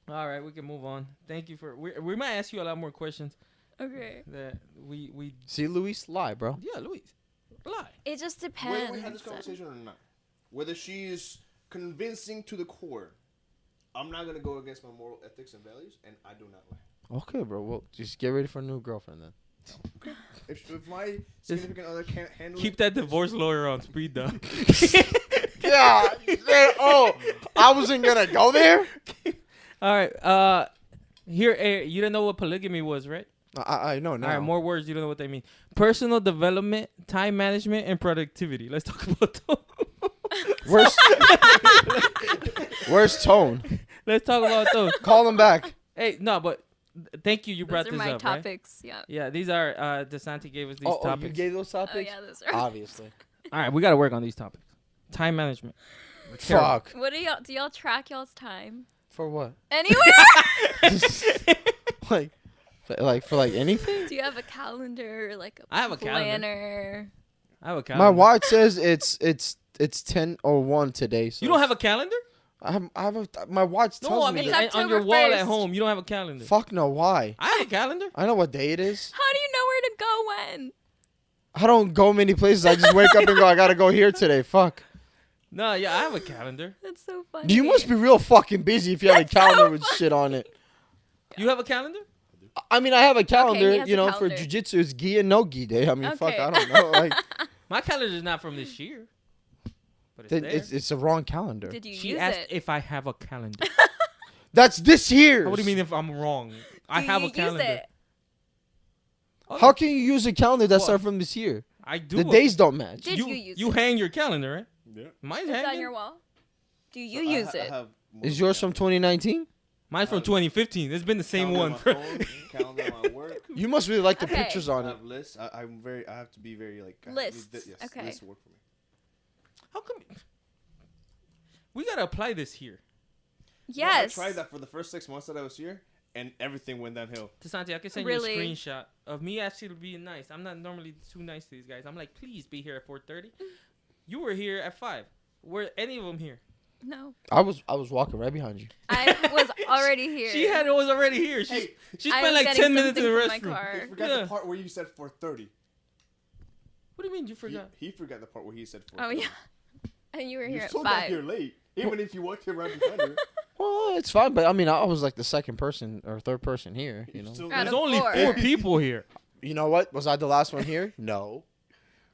All right, we can move on. Thank you for. We might ask you a lot more questions Okay. that we. See, Luis, lie, bro. Yeah, Luis, lie. It just Whether depends. we had this conversation or not, whether she is convincing to the core, I'm not gonna go against my moral ethics and values, and I do not lie. Okay, bro. Well, just get ready for a new girlfriend then. If my significant other can't handle Keep it, that divorce lawyer on speed dial. Yeah. Oh, I wasn't gonna go there. All right. Here, you didn't know what polygamy was, right? I know now. All right, more words. You don't know what they mean. Personal development, time management, and productivity. Let's talk about those. Where's Tone? Let's talk about those. Call him back. Hey, no, but thank you. You brought Those are this my up, right? topics. Yeah. Yeah, these are Desanti gave us these Oh, you topics. gave those Oh topics? yeah, those are. Obviously. All right, we got to work on these topics. Time management. Terrible. Fuck. What do y'all track y'all's time? For what? Anywhere? like for anything? Do you have a calendar, like a I have a calendar. planner? I have a calendar. My watch says it's 10:01 today. So You don't have a calendar? my watch tells No, I me mean that. on your October wall at 1st. home. You don't have a calendar. Fuck no, why? I have a calendar. I know what day it is. How do you know where to go when? I don't go many places. I just wake up and go, I gotta go here today. Fuck. No, yeah, I have a calendar. That's so funny. You must be real fucking busy if you have a calendar with shit on it. You have a calendar? I mean, I have a calendar, he has you a know, calendar. for jujitsu. It's gi and no gi day. I mean, fuck, Okay. I don't know. Like, My calendar is not from this year. But it's then there. it's the wrong calendar. Did you She use asked it? if I have a calendar. That's this year. What do you mean if I'm wrong? I Do have you a calendar. Use it? Oh, How can you use a calendar that's What? not from this year? I do. The days don't match. Did you use You it? hang your calendar, right? Yeah. Mine's It's on hanging. your wall. Do you So use I it? have Is yours from 2019? Mine's from 2015. It's been the same one. For calendar on my work. You must really like the Okay. pictures on I it. have lists. I have to be very like. Lists, Yes, okay. lists work for me. How come? We gotta apply this here. Yes. No, I tried that for the first 6 months that I was here, and everything went downhill. Desanti, I can send Really? you a screenshot of me actually being nice. I'm not normally too nice to these guys. I'm like, please be here at 4:30. You were here at 5. Were any of them here? No. I was walking right behind you. I was already here. She was already here. She Hey, she I spent was like getting 10 minutes in the something from my restroom. car. He forgot Yeah. the part where you said 4:30. What do you mean you forgot? He forgot the part where he said 4:30. Oh yeah. And you were You here at still got 5. here late, even if you walked here right behind her. Well, it's fine, but I mean, I was like the second person or third person here. You know. Still Out There's of only 4. 4 people here. You know what? Was I the last one here? No.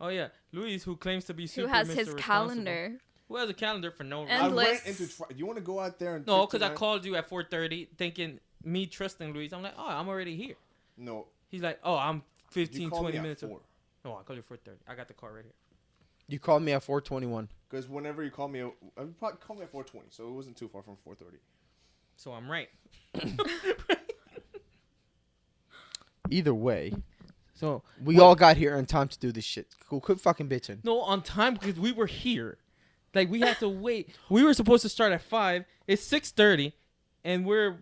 Oh yeah, Luis, who claims to be Who super has Mr. his Responsible. calendar? Who has a calendar for no And reason? I went lists. into. Do you want to go out there and? No, pick because I tonight? called you at 4:30, thinking me trusting Luis. I'm like, oh, I'm already here. No, He's like, oh, I'm you 15, called 20 me minutes. at 4. No, I called you 4:30. I got the car right here. You called me at 4:21. Because whenever you call me, you probably call me at 4:20, so it wasn't too far from 4:30. So I'm right. Either way, So we all got here in time to do this shit. Cool, quit fucking bitching. no, on time because we were here. Like we had to wait. We were supposed to start at 5. It's 6:30, and we're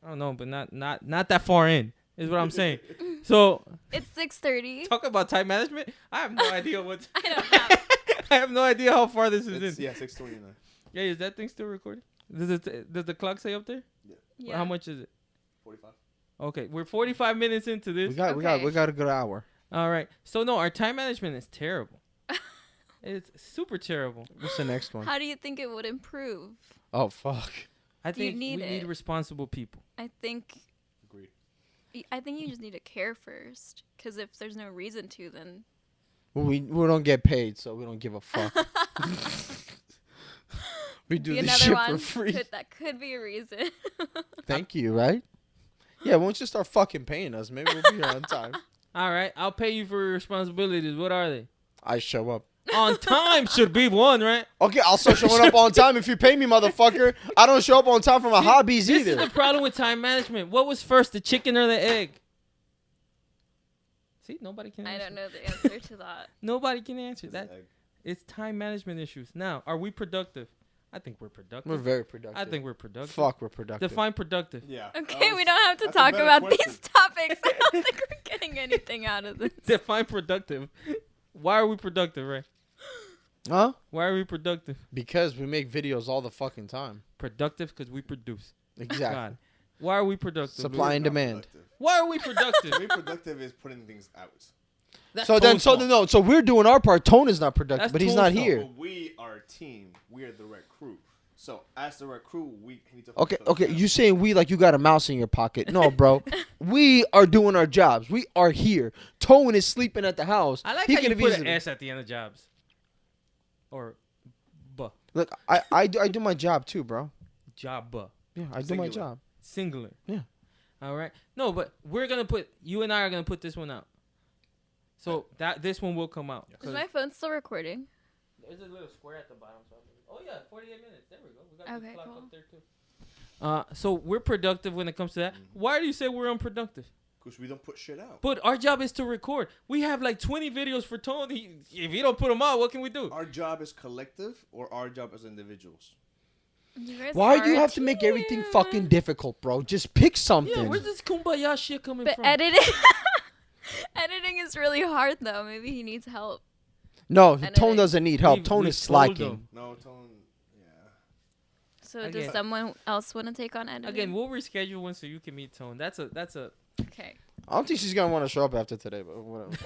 I don't know, but not that far in is what I'm saying. So It's 6:30. talk about time management. I have no idea what. I don't know. I have no idea how far this is in. Yeah, 6:29. Yeah, is that thing still recording? Does the clock say up there? Yeah. How much is it? 45. Okay, we're 45 minutes into this. We got a good hour. All right. So no, our time management is terrible. It's super terrible. What's the next one? How do you think it would improve? Oh fuck. I Do you think need we need it? responsible people. I think Agreed. you just need to care first. Because if there's no reason to, then Well, we don't get paid, so we don't give a fuck. We do be this another shit one. for free. That could be a reason. Thank you, right? Yeah, once you start fucking paying us, maybe we'll be here on time. All right, I'll pay you for your responsibilities. What are they? I show up. On time should be one, right? Okay, I'll start showing up on time if you pay me, motherfucker. I don't show up on time for my hobbies This is either. the problem with time management. What was first, the chicken or the egg? See, nobody can I answer. don't know the answer to that. Nobody can answer It's that. an egg. It's time management issues. Now, are we productive? I think we're productive. We're very productive. I think we're productive. Fuck, we're productive. Define productive. Yeah. Okay, we don't have to that's a talk better about question. these topics. I don't think we're getting anything out of this. Define productive. Why are we productive, right? Huh? Why are we productive? Because we make videos all the fucking time. Productive because we produce. Exactly. God. Why are we productive? Supply and Not demand. productive. Why are we productive? To be productive is putting things out. That's So then, Tone's so fault. no, so we're doing our part. Tone is not productive, That's but he's Tone's not fault. here. But we are a team. We are the Red Crew. So as the Red Crew, we need to. Okay, focus okay. on- You saying we like you got a mouse in your pocket? No, bro. We are doing our jobs. We are here. Tone is sleeping at the house. I like He how you could've put an easily- S at the end of jobs. Or buh. Look, I do my job too, bro. Job buh. Yeah, I do my Singular. job. Singular. Yeah. All right. No, but we're gonna you and I are gonna put this one out. So this one will come out. Is 'Cause my phone still recording? there's a little square at the bottom. Oh yeah, 48 minutes. There we go. We got Okay, the clock cool. up there too. So we're productive when it comes to that. Why do you say we're unproductive? Because we don't put shit out. But our job is to record. We have like 20 videos for Tone. If you don't put them out, what can we do? Our job is collective, or our job as individuals. You guys Why are do you a have to make everything team. fucking difficult, bro? Just pick something. Yeah, where's this kumbaya shit coming But from? editing, editing is really hard though. Maybe he needs help. No, Editing. Tone doesn't need help. We've- Tone we've is told slacking. them. No, Tone. Yeah. So Again. does someone else want to take on editing? Again, we'll reschedule one so you can meet Tone. That's a Okay. I don't think she's gonna want to show up after today, but whatever.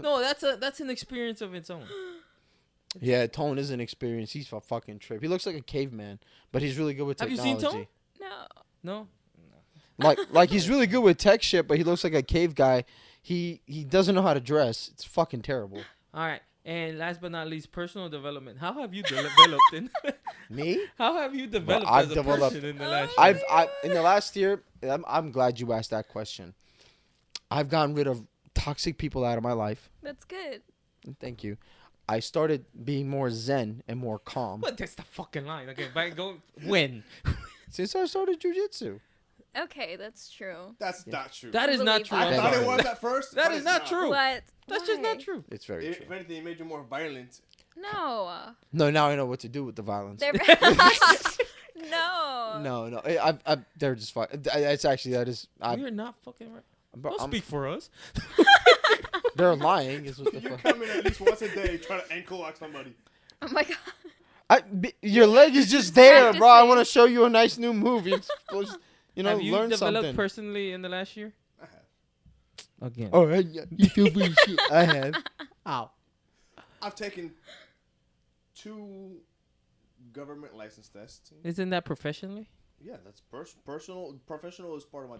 no, that's an experience of its own. Yeah, Tone is an experience. He's a fucking trip. He looks like a caveman, but he's really good with Have you technology. seen Tone? No. No. Like he's really good with tech shit, but he looks like a cave guy. He doesn't know how to dress. It's fucking terrible. All right. And last but not least, personal development. How have you developed in? Me? How have you developed I've as a developed- person in the last? I in the last year, I'm glad you asked that question. I've gotten rid of toxic people out of my life. That's good. Thank you. I started being more zen and more calm What? That's the fucking line. Okay, back go. When? since I started jujitsu. Okay, that's true. That's not true. That is not believe true. that. I I'm thought sorry. it was at first. That but is it's not true. What? That's just not Why? true. It's very If true. anything, it made you more violent. No. No, now I know what to do with the violence. They're no. No. They're just fine. It's actually that is. You're not fucking right. Bro, Don't speak for us. They're lying. Is what the You fuck. come in at least once a day trying to ankle lock somebody. Oh my god. Your leg is just there, bro. I practicing. want to show you a nice new move. You're supposed, Have you learn developed something. personally in the last year? I have. Again. Oh, you feel pretty shit. I have. Ow. I've taken 2 government license tests. Isn't that professionally? Yeah, that's personal. Professional is part of my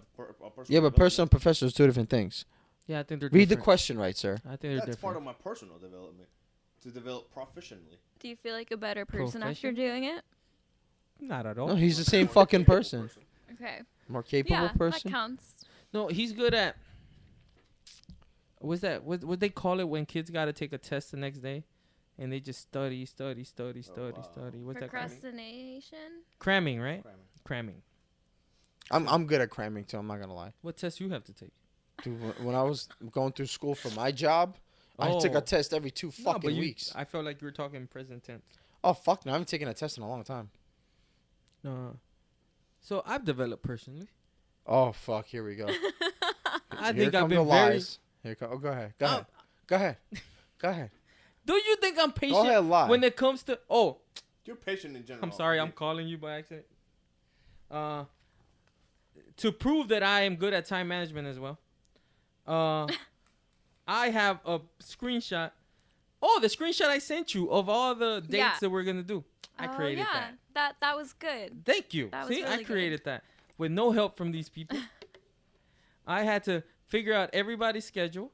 personal. Yeah, but personal and professional is 2 different things. Yeah, I think they're Read the different. question right, sir. I think they're That's part different. of my personal development. To develop professionally. Do you feel like a better person after Profession? doing it? Not at all. No, he's the same More fucking capable person. Okay. More capable Yeah, person. that counts. No, he's good at. What's that? What they call it when kids got to take a test the next day, and they just study. wow. What's that? Called? Procrastination. Cramming, right? Cramming. Cramming. I'm good at cramming too. I'm not gonna lie. What test you have to take? Dude, when I was going through school for my job, I took Oh. a test every 2 No, fucking but weeks. I felt like you were talking present tense. Oh fuck no! I haven't taken a test in a long time. No. So I've developed personally. Oh fuck! Here we go. I Here think I've come the been very. lies. Here come. Oh, go ahead. Go ahead. Go ahead. Go ahead. Do you think I'm patient ahead, lie. when it comes to? Oh, You're patient in general. I'm sorry, I'm calling you by accident. To prove that I am good at time management as well. I have a screenshot. Oh, the screenshot I sent you of all the dates Yeah. that we're gonna do. I Oh, created yeah. That was good. Thank you. That was See, I really good. created that with no help from these people. I had to figure out everybody's schedule.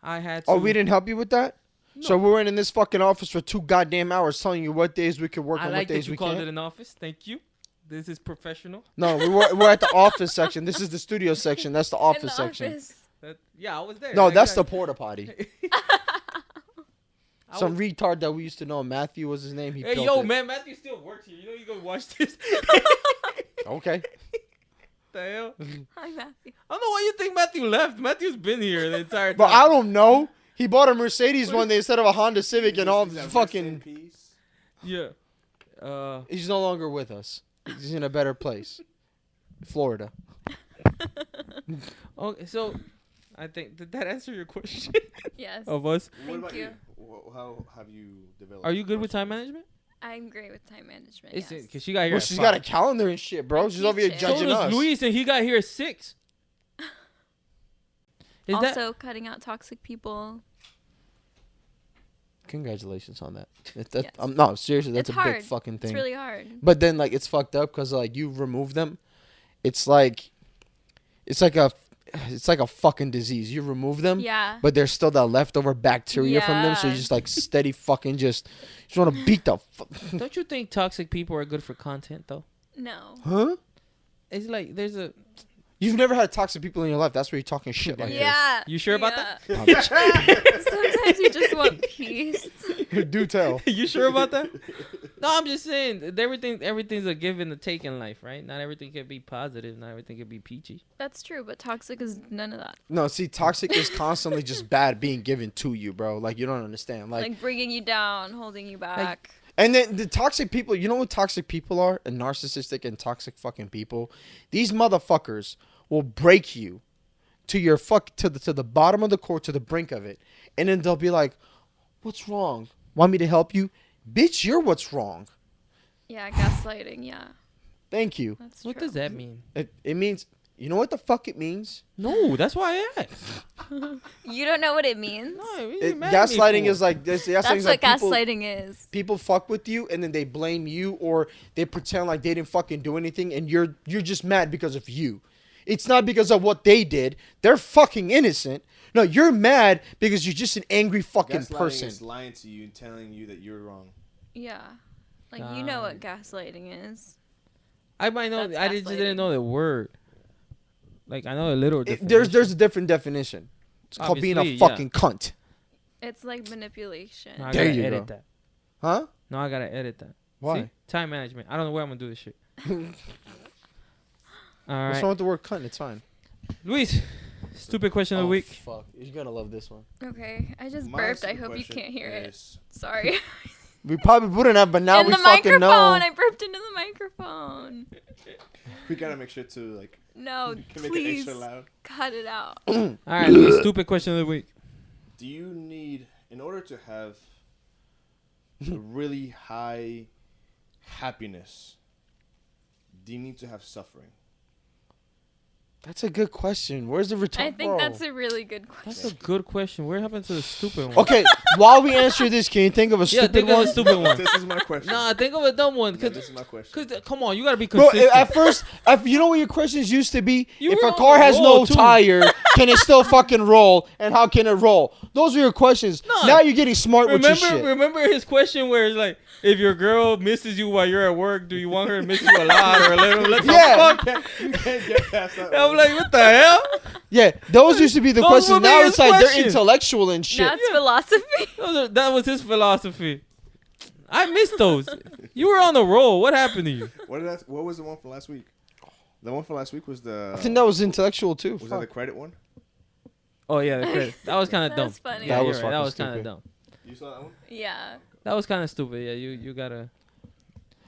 I had to. Oh, we didn't help you with that. No. So we went in this fucking office for 2 goddamn hours telling you what days we could work I and like what that days you we called can't. it an office. Thank you. This is professional. No, we're at the office section. This is the studio section. That's the In office the section. office. Yeah, I was there. No, that's the Exactly. porta potty. I Some was- retard that we used to know, Matthew was his name. He Hey, built yo, it. man, Matthew still works here. You know you go watch this. Okay. The hell? Hi, Matthew. I don't know why you think Matthew left. Matthew's been here the entire time. But I don't know. He bought a Mercedes one day instead of a Honda Civic and all Is that rest fucking. in peace? Yeah. He's no longer with us. He's in a better place. Florida. Okay, so I think did that answer your question Yes. of us? What Thank about you. How have you developed? Are you good with time personally? management? I'm great with time management. Is yes. it? Cause she got here. Well, at she's 5. got a calendar and shit, bro. I She's over here teach it. So judging does us. Luis, and he got here at 6. Is also that? cutting out toxic people. Congratulations on that. Yes. No, seriously, that's It's a big hard. fucking thing. It's really hard. But then, like, it's fucked up because, like, you remove them. It's like a fucking disease. You remove them, Yeah. but there's still that leftover bacteria from them. So you Yeah. just like steady fucking you just want to beat the Don't you think toxic people are good for content though? No. huh? It's like there's a. You've never had toxic people in your life. That's why you're talking shit like Yeah. You sure about that? Yeah. this. Sometimes you just want peace. Do tell. You sure about that? No, I'm just saying that everything's a give and a take in life, right? Not everything can be positive. Not everything can be peachy. That's true, but toxic is none of that. No, see, toxic is constantly just bad being given to you, bro. Like you don't understand. Like bringing you down, holding you back. And then the toxic people, you know what toxic people are? And narcissistic and toxic fucking people. These motherfuckers will break you to your to the bottom of the court, to the brink of it. And then they'll be like, "What's wrong? Want me to help you?" Bitch, you're what's wrong. Yeah, gaslighting. Yeah, Thank you. that's What true. does that mean? It means You know what the fuck it means? No, that's why I asked. You don't know what it means? No, you mad at me Gaslighting for? is like this. That's Gaslighting is what like people, gaslighting is. people fuck with you and then they blame you or they pretend like they didn't fucking do anything and you're just mad because of you. It's not because of what they did. They're fucking innocent. No, you're mad because you're just an angry fucking Gaslighting person. is lying to you and telling you that you're wrong. Yeah. Like, you know what gaslighting is. I might know. That's I just gaslighting. didn't know the word. Like, I know a little. There's a different definition. It's called being a Obviously, yeah. fucking cunt. It's like manipulation. No, I There gotta you edit go. that. Huh? No, I gotta edit that. Why? See? Time management. I don't know where I'm gonna do this shit. All What's right, wrong with the word cunt? It's fine. Luis. Stupid question of the week. Fuck. You're gonna love this one. Okay, I just My burped. I stupid hope you question can't hear it. is, Sorry. We probably wouldn't have, but now in we the fucking microphone. know. I burped into the microphone. We gotta make sure to like No, can make it please extra loud. cut it out. All right, Luis. Stupid question of the week. Do you need, in order to have a really high happiness, do you need to have suffering? That's a good question. Where's the return? I think that's a really good That's question. a good question. What happened to the stupid one? Okay, while we answer this, can you think of a Yeah, stupid think of one? a stupid one. This is my question. Nah, think of a dumb one. No, Cause, this is my question. come on, you gotta be Bro, consistent. at first, you know what your questions used to be? You If were a on car the has roll, no too. tire, can it still fucking roll? And how can it roll? Those were your questions. No. Now you're getting smart with your shit. Remember his question where it's like, if your girl misses you while you're at work, do you want her to miss you a lot or a little? Like, Yeah. You can't get past that. I'm one. like, what the hell? Yeah, those used to be the Those questions. would be Now his it's like questions. they're intellectual and shit. Now it's philosophy. That was his philosophy. I missed those. You were on the roll. What happened to you? What was the one from last week? The one from last week was the. I think that was intellectual too. Was that the credit one? Oh yeah, the credit. That was kind of That dumb. was funny. Yeah, That you're was right. That fucking was kind of stupid. dumb. You saw that one? Yeah. That was kind of stupid. Yeah, you gotta.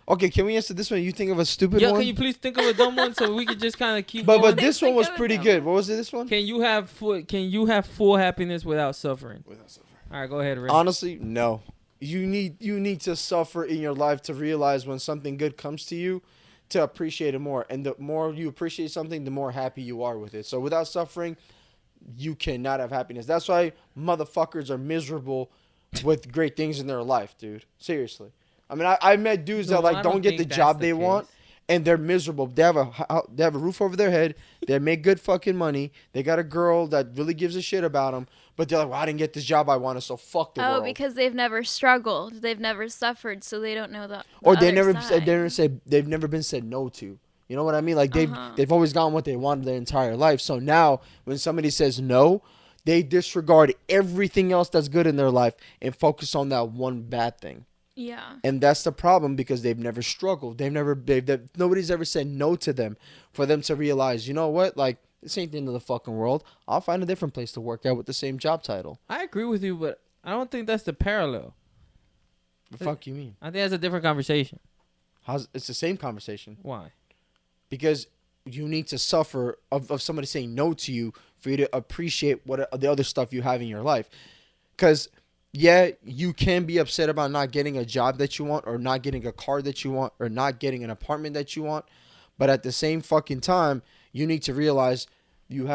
Okay, can we answer this one? You think of a stupid Yeah, one? can you please think of a dumb one so we could just kind of keep. but going? this one Think was of a pretty dumb good. one. What was it? This one? Can you have full happiness without suffering? Without suffering. All right, go ahead, Ray. Honestly, no. You need to suffer in your life to realize when something good comes to you, to appreciate it more. And the more you appreciate something, the more happy you are with it. So without suffering, you cannot have happiness. That's why motherfuckers are miserable with great things in their life, dude. Seriously. I mean, I met dudes No, that like I don't don't get the think that's job the they want, case. and they're miserable. They have a roof over their head. They make good fucking money. They got a girl that really gives a shit about them, but they're like, well, I didn't get this job I wanted, so fuck the Oh, world. because they've never struggled. They've never suffered, so they don't know the Or other side. they've never been said no to. You know what I mean? Like Uh-huh. they've always gotten what they wanted their entire life. So now when somebody says no, they disregard everything else that's good in their life and focus on that one bad thing. Yeah. And that's the problem because they've never struggled. Nobody's ever said no to them for them to realize, you know what? Like, this ain't the end of the fucking world. I'll find a different place to work at with the same job title. I agree with you, but I don't think that's the parallel. The fuck you mean? I think that's a different conversation. It's the same conversation. Why? Because you need to suffer of somebody saying no to you for you to appreciate what the other stuff you have in your life. Because, yeah, you can be upset about not getting a job that you want or not getting a car that you want or not getting an apartment that you want. But at the same fucking time, you need to realize you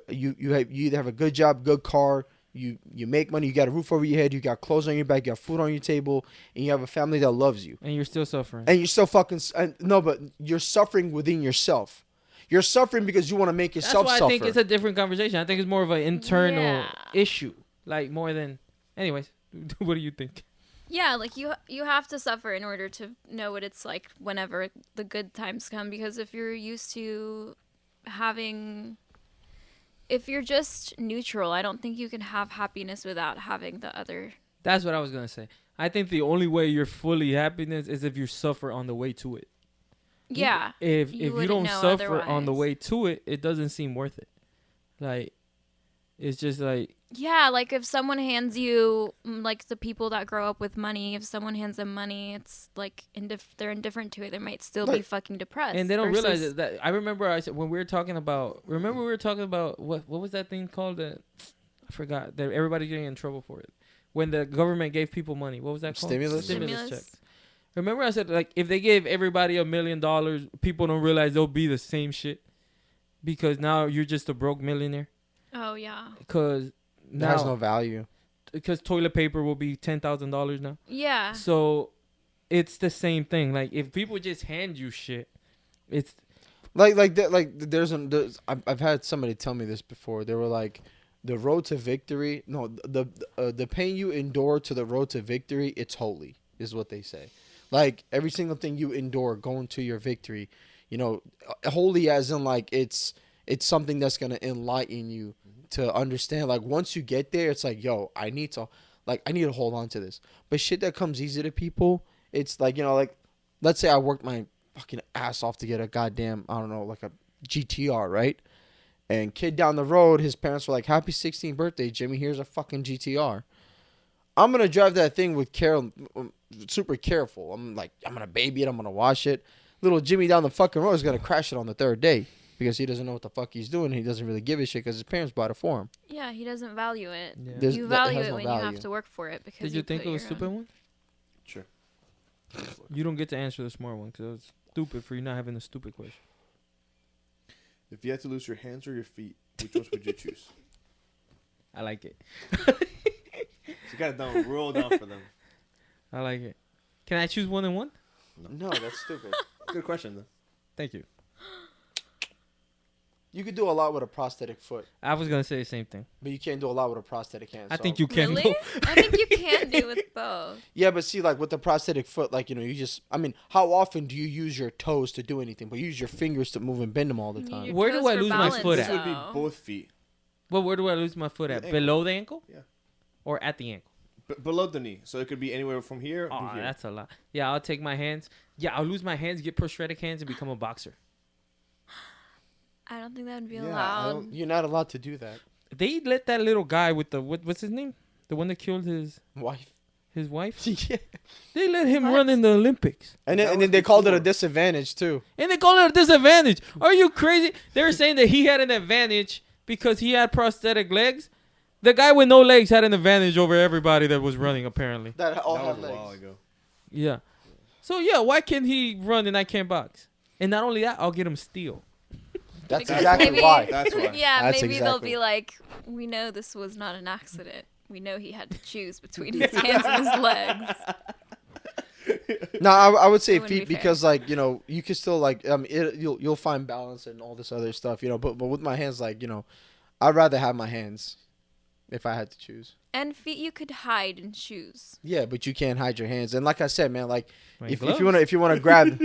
either have a good job, good car, you make money, you got a roof over your head, you got clothes on your back, you got food on your table, and you have a family that loves you. And you're still suffering. And you're still but you're suffering within yourself. You're suffering because you want to make That's yourself why suffer. I think it's a different conversation. I think it's more of an internal Yeah. issue, like more than. Anyways, what do you think? Yeah, like you have to suffer in order to know what it's like whenever the good times come, because if you're used to if you're just neutral, I don't think you can have happiness without having the other. That's what I was gonna say. I think the only way you're fully happiness is if you suffer on the way to it. Yeah. If You you wouldn't don't know suffer on the otherwise. way to it, it doesn't seem worth it. Like, it's just like Yeah, like if someone hands you, like the people that grow up with money, if someone hands them money, it's like they're indifferent to it. They might still be Like- fucking depressed. and they don't realize versus- that. I remember I said when we were talking about. Remember we were talking about what was that thing called? That I forgot. That everybody's getting in trouble for it. When the government gave people money, what was that called? Stimulus? Stimulus. checks. Remember I said like if they gave everybody $1 million, people don't realize they'll be the same shit. because now you're just a broke millionaire. Oh yeah. Because That has no now, value. because toilet paper will be $10,000 now. Yeah. So it's the same thing. Like if people just hand you shit, it's I've had somebody tell me this before. They were like, the road to victory. No, the pain you endure to the road to victory, it's holy, is what they say. Like every single thing you endure going to your victory, holy as in like it's something that's gonna enlighten you to understand. Like once you get there, it's like, yo, I need to hold on to this. But shit that comes easy to people, it's like, like let's say I worked my fucking ass off to get a goddamn, I don't know, like a GTR, right? And kid down the road, his parents were like, happy 16th birthday, Jimmy, here's a fucking GTR. I'm going to drive that thing with super careful. I'm going to baby it. I'm going to wash it. Little Jimmy down the fucking road is going to crash it on the third day because he doesn't know what the fuck he's doing. He doesn't really give a shit because his parents bought it for him. Yeah, he doesn't value it. Yeah. You value has it no when value. you have to work for it because Did you think put it was a your stupid own- one? Sure. You don't get to answer the smart one because it was stupid for you not having a stupid question. If you had to lose your hands or your feet, which ones would you choose? I like it. You got it roll down for them. I like it. Can I choose one and one? No, that's stupid. Good question, though. Thank you. You could do a lot with a prosthetic foot, I was gonna say the same thing. but you can't do a lot with a prosthetic hand. I so- think you can. Really? Go. I think you can do with both. Yeah, but see, like with the prosthetic foot, like, how often do you use your toes to do anything? But you use your fingers to move and bend them all the You need time. your Where do toes I for lose my balance, foot This at? would be though. both feet. Well, where do I lose my foot at? The ankle. Below the ankle? Yeah. Or at the ankle? Below the knee. So it could be anywhere from here to Oh, here. that's a lot. Yeah, I'll take my hands. Yeah, I'll lose my hands, get prosthetic hands, and become a boxer. I don't think that would be Yeah, I allowed. don't- You're not allowed to do that. They let that little guy with the what's his name? The one that killed his Wife. wife. Yeah. They let him What? run in the Olympics, And That then was they called it a before. disadvantage too. and they call it a disadvantage. Are you crazy? They were saying that he had an advantage because he had prosthetic legs. The guy with no legs had an advantage over everybody that was running. Apparently, That all That had was a while legs. ago. yeah. So yeah, why can he run and I can't box? And not only that, I'll get him steel. That's Because exactly maybe- why. That's why. Yeah, That's maybe they'll exactly- be like, we know this was not an accident. We know he had to choose between his hands and his legs. No, I would say It wouldn't feet be fair. because you can still you'll find balance and all this other stuff, but with my hands, I'd rather have my hands if I had to choose. And feet you could hide in shoes. Yeah, but you can't hide your hands. And like I said, man, like Wearing if gloves. you wanna grab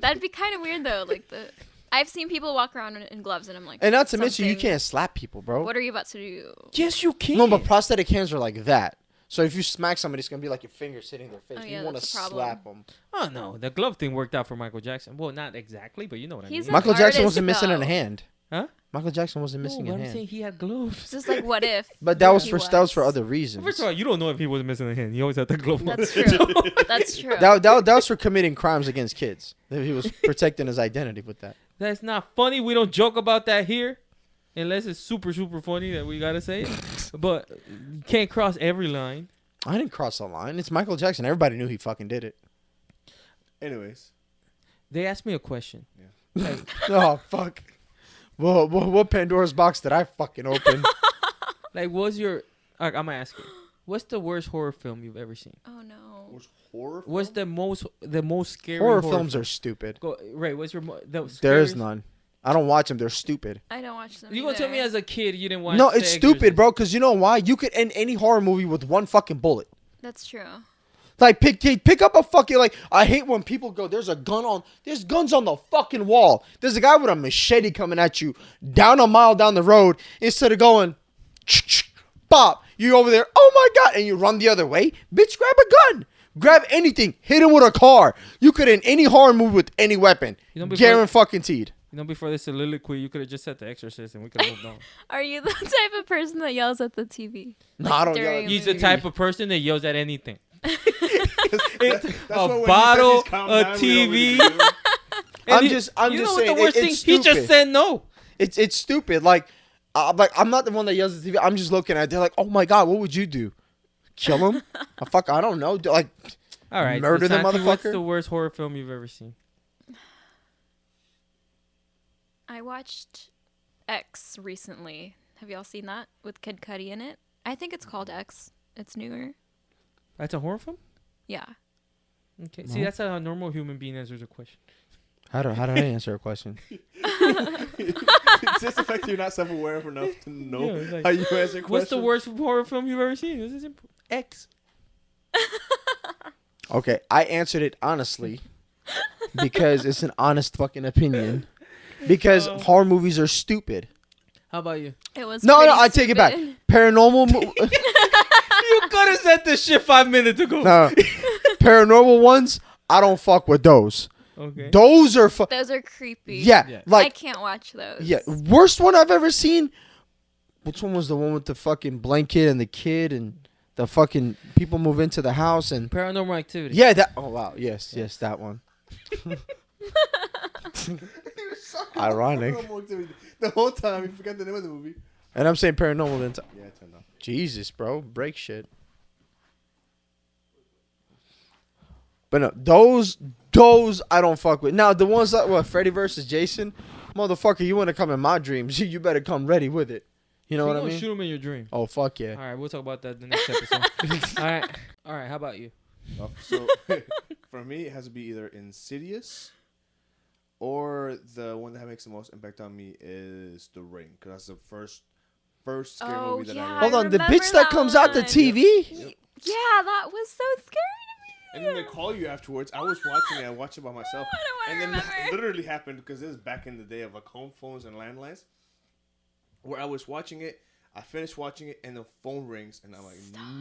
That'd be kind of weird though. I've seen people walk around in gloves, and I'm like, and not to mention you something- can't slap people, bro. What are you about to do? Yes, you can. No, but prosthetic hands are like that. So if you smack somebody, it's gonna be like your fingers hitting their face. Oh, yeah, you want to that's a problem. slap them. Oh no, the glove thing worked out for Michael Jackson. Well, not exactly, but you know what I He's mean. an Michael Jackson artist, wasn't missing a though. hand. Huh? Michael Jackson wasn't No, missing but a I'm hand. saying he had gloves. It's just like, what if? But that was he for other reasons. First of all, you don't know if he was missing a hand. He always had the glove on. That's true. That's true. That was for committing crimes against kids. He was protecting his identity with that. That's not funny. We don't joke about that here. Unless it's super, super funny that we got to say it. But you can't cross every line. I didn't cross the line. It's Michael Jackson. Everybody knew he fucking did it. Anyways. They asked me a question. Oh fuck. Well, what Pandora's box did I fucking open? Like, what's your... I'm going to ask you. What's the worst horror film you've ever seen? Oh no. What's horror? What's film? the most scary Horror films are stupid. Go, Ray, what's your... The There is scariest- none. I don't watch them. They're stupid. I don't watch them. You gonna tell me either. as a kid you didn't watch No, The it's Exorcist? stupid, bro. Because you know why? You could end any horror movie with one fucking bullet. That's true. Like pick up a fucking I hate when people go, there's guns on the fucking wall. There's a guy with a machete coming at you down a mile down the road instead of going pop. You over there, oh my god, and you run the other way. Bitch, grab a gun. Grab anything. Hit him with a car. You could end any horror movie with any weapon. You know, before- Guaranteed. You know, before this soliloquy, you could have just said The Exorcist and we could have moved on. Are you the type of person that yells at the TV? No, I don't yell during at a He's the movie? type of person that yells at anything. That's why A when he bottle, says he's counting a down, we don't TV. really do. And I'm just you know what saying the worst it's thing? He just stupid. said no. It's stupid. I'm not the one that yells at the TV. I'm just looking at it. They're like, oh my god, what would you do? Kill him? I don't know. All right, Murder the Desanti, What's motherfucker? the worst horror film you've ever seen? I watched X recently. Have y'all seen that with Kid Cudi in it? I think it's called X. It's newer. That's a horror film? Yeah. Okay. See, that's how a normal human being answers a question. How do I answer a question? It's just the fact that you're not self-aware enough to know Yeah, like, how you answer questions. What's the worst horror film you've ever seen? This is simple. X. Okay, I answered it honestly because it's an honest fucking opinion. Because horror movies are stupid. How about you? It was No, pretty I take it back. stupid. Paranormal. You could have said this shit 5 minutes ago. No, paranormal ones. I don't fuck with those. Okay. Those are Those are creepy. yeah, Yeah. I like can't watch those. yeah. Worst one I've ever seen. Which one was the one with the fucking blanket and the kid and the fucking people move into the house and Paranormal Activity. yeah, that. Oh wow, yes, that one. Ironic. The whole time you forgot the name of the movie. And I'm saying paranormal then. Yeah, I turned off. Jesus, bro, break shit. But no, those I don't fuck with. Now the ones that Freddy versus Jason, motherfucker, you want to come in my dreams? You better come ready with it. You know what I mean? Shoot him in your dream. Oh fuck yeah. All right, we'll talk about that in the next episode. All right. How about you? So for me, it has to be either Insidious or the one that makes the most impact on me is The Ring, because that's the first scary Oh, movie that yeah, I Hold watched. on, the remember bitch that that comes out the one. TV. Yeah, that was so scary to And me. then they call you afterwards. I was watching it. I watched it by myself. I don't And wanna then remember. it literally happened because this is back in the day of like home phones and landlines, where I was watching it. I finished watching it and the phone rings and I'm like,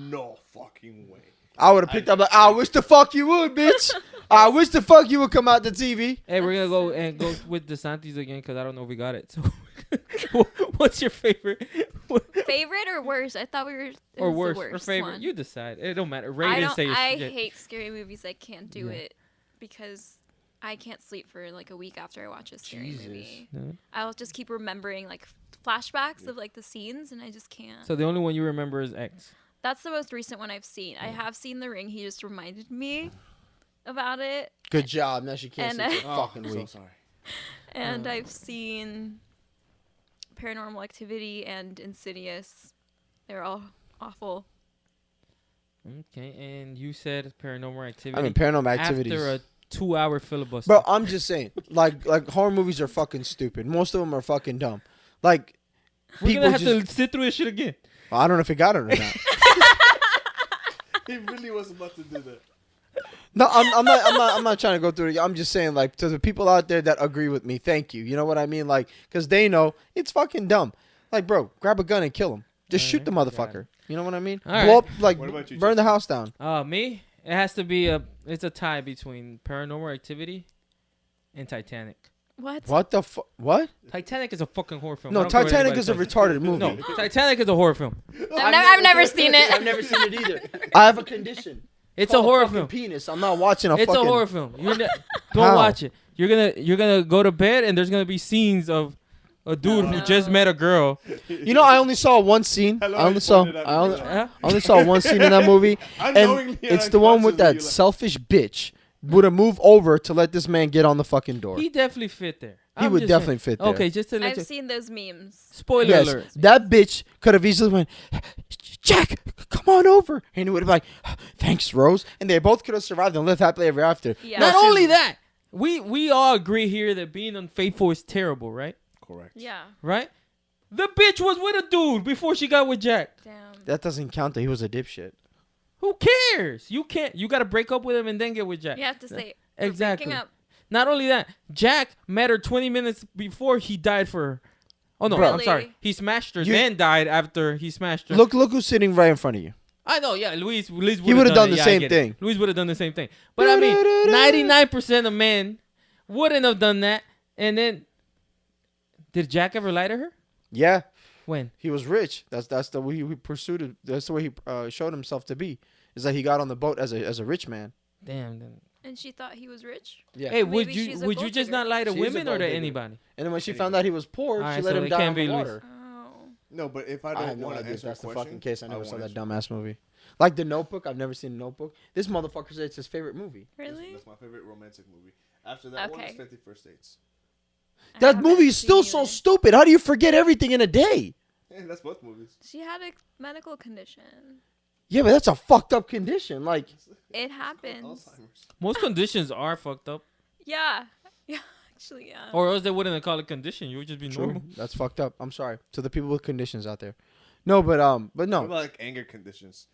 no fucking way. I would have picked up like, I wish the fuck you would, bitch. I wish the fuck you would come out the TV. Hey, we're gonna go with Desanti's again because I don't know if we got it. So, what's your favorite Favorite or worst? I thought we were. It or was worst the or worst favorite? one. You decide. It don't matter. I Rate and don't. say your I shit. hate scary movies. I can't do Yeah. it because I can't sleep for like a week after I watch a scary Jesus. movie. No? I'll just keep remembering like flashbacks of like the scenes, and I just can't. So the only one you remember is X. That's the most recent one I've seen. I have seen The Ring. He just reminded me about it, Good job. Now she can't And, sleep for a Oh, fucking so week. sorry. and I've seen Paranormal Activity and Insidious. They're all awful. Okay, and you said Paranormal Activity. I mean, paranormal activities. after a 2-hour filibuster. Bro, I'm just saying, like horror movies are fucking stupid. Most of them are fucking dumb. Like, we're people gonna have just, to sit through this shit again. I don't know if it got it or not. He really was about to do that. No, I'm not trying to go through it. I'm just saying, like, to the people out there that agree with me, thank you. You know what I mean? Like, because they know it's fucking dumb. Like, bro, grab a gun and kill him. Just shoot the Got motherfucker. You know what I mean? All Blow right. up, like, What about you, burn the Justin? house down. Me? It has to be it's a tie between Paranormal Activity and Titanic. What? What the fuck? What? Titanic is a fucking horror film. I No, don't care what Titanic anybody is a says. retarded movie. No, Titanic is a horror film. I've never seen it. I've never seen it either. I have a condition. It's Called a horror fucking film. Penis. I'm not watching a It's fucking. a horror film. Don't How? watch it. You're gonna go to bed and there's gonna be scenes of a dude who just met a girl. You know, I only saw one scene. Hello, I only you saw. pointed at I me. only, Huh? I only saw one scene in that movie, and Unknowingly it's and the one with that unconsciously, selfish bitch would have moved over to let this man get on the fucking door. He definitely fit there. He I'm would just definitely saying. fit there. Okay, just to let I've you. seen those memes. Spoiler Yes, alert. that bitch could have easily went, Jack, come on over, and he would have been like, thanks, Rose, and they both could have survived and lived happily ever after. Yeah. Not she's- only that, we all agree here that being unfaithful is terrible, right? Correct. Yeah. Right? The bitch was with a dude before she got with Jack. Damn. That doesn't count that he was a dipshit. Who cares? You got to break up with him and then get with Jack. You have to say Exactly. breaking up. Not only that, Jack met her 20 minutes before he died for her. Oh no, Bro. I'm sorry. Really? He smashed her, You- then died after he smashed her. Look who's sitting right in front of you. I know, yeah. Luis would would've done the same it. thing. Luis would have done the same thing. But I mean, 99% of men wouldn't have done that. And then, did Jack ever lie to her? Yeah, When? he was rich. That's the way he pursued it. That's the way he showed himself to be. Is that he got on the boat as a rich man. Damn. Then. And she thought he was rich. Yeah. Hey, Maybe would she's a you gold just digger. not lie to She's a women or gold to digger. anybody? And then when she found out he was poor, Alright, she so let him it die can't on the be Luis. water. Oh. No, but if I I don't have no want to idea if answer that's the the question, fucking case. I never won't saw that answer. dumbass movie. Like The Notebook, I've never seen The Notebook. This motherfucker said it's his favorite movie. Really? That's my favorite romantic movie. After that one, Okay. it's 50 First Dates. That haven't movie is still seen so either. stupid. How do you forget everything in a day? Yeah, that's both movies. She had a medical condition. Yeah, but that's a fucked up condition. Like, It happens. Alzheimer's. Most conditions are fucked up, Yeah. Yeah. Actually, yeah. or else they wouldn't call it condition. You would just be true. normal. That's fucked up. I'm sorry to the people with conditions out there. No, but What no, about like anger conditions?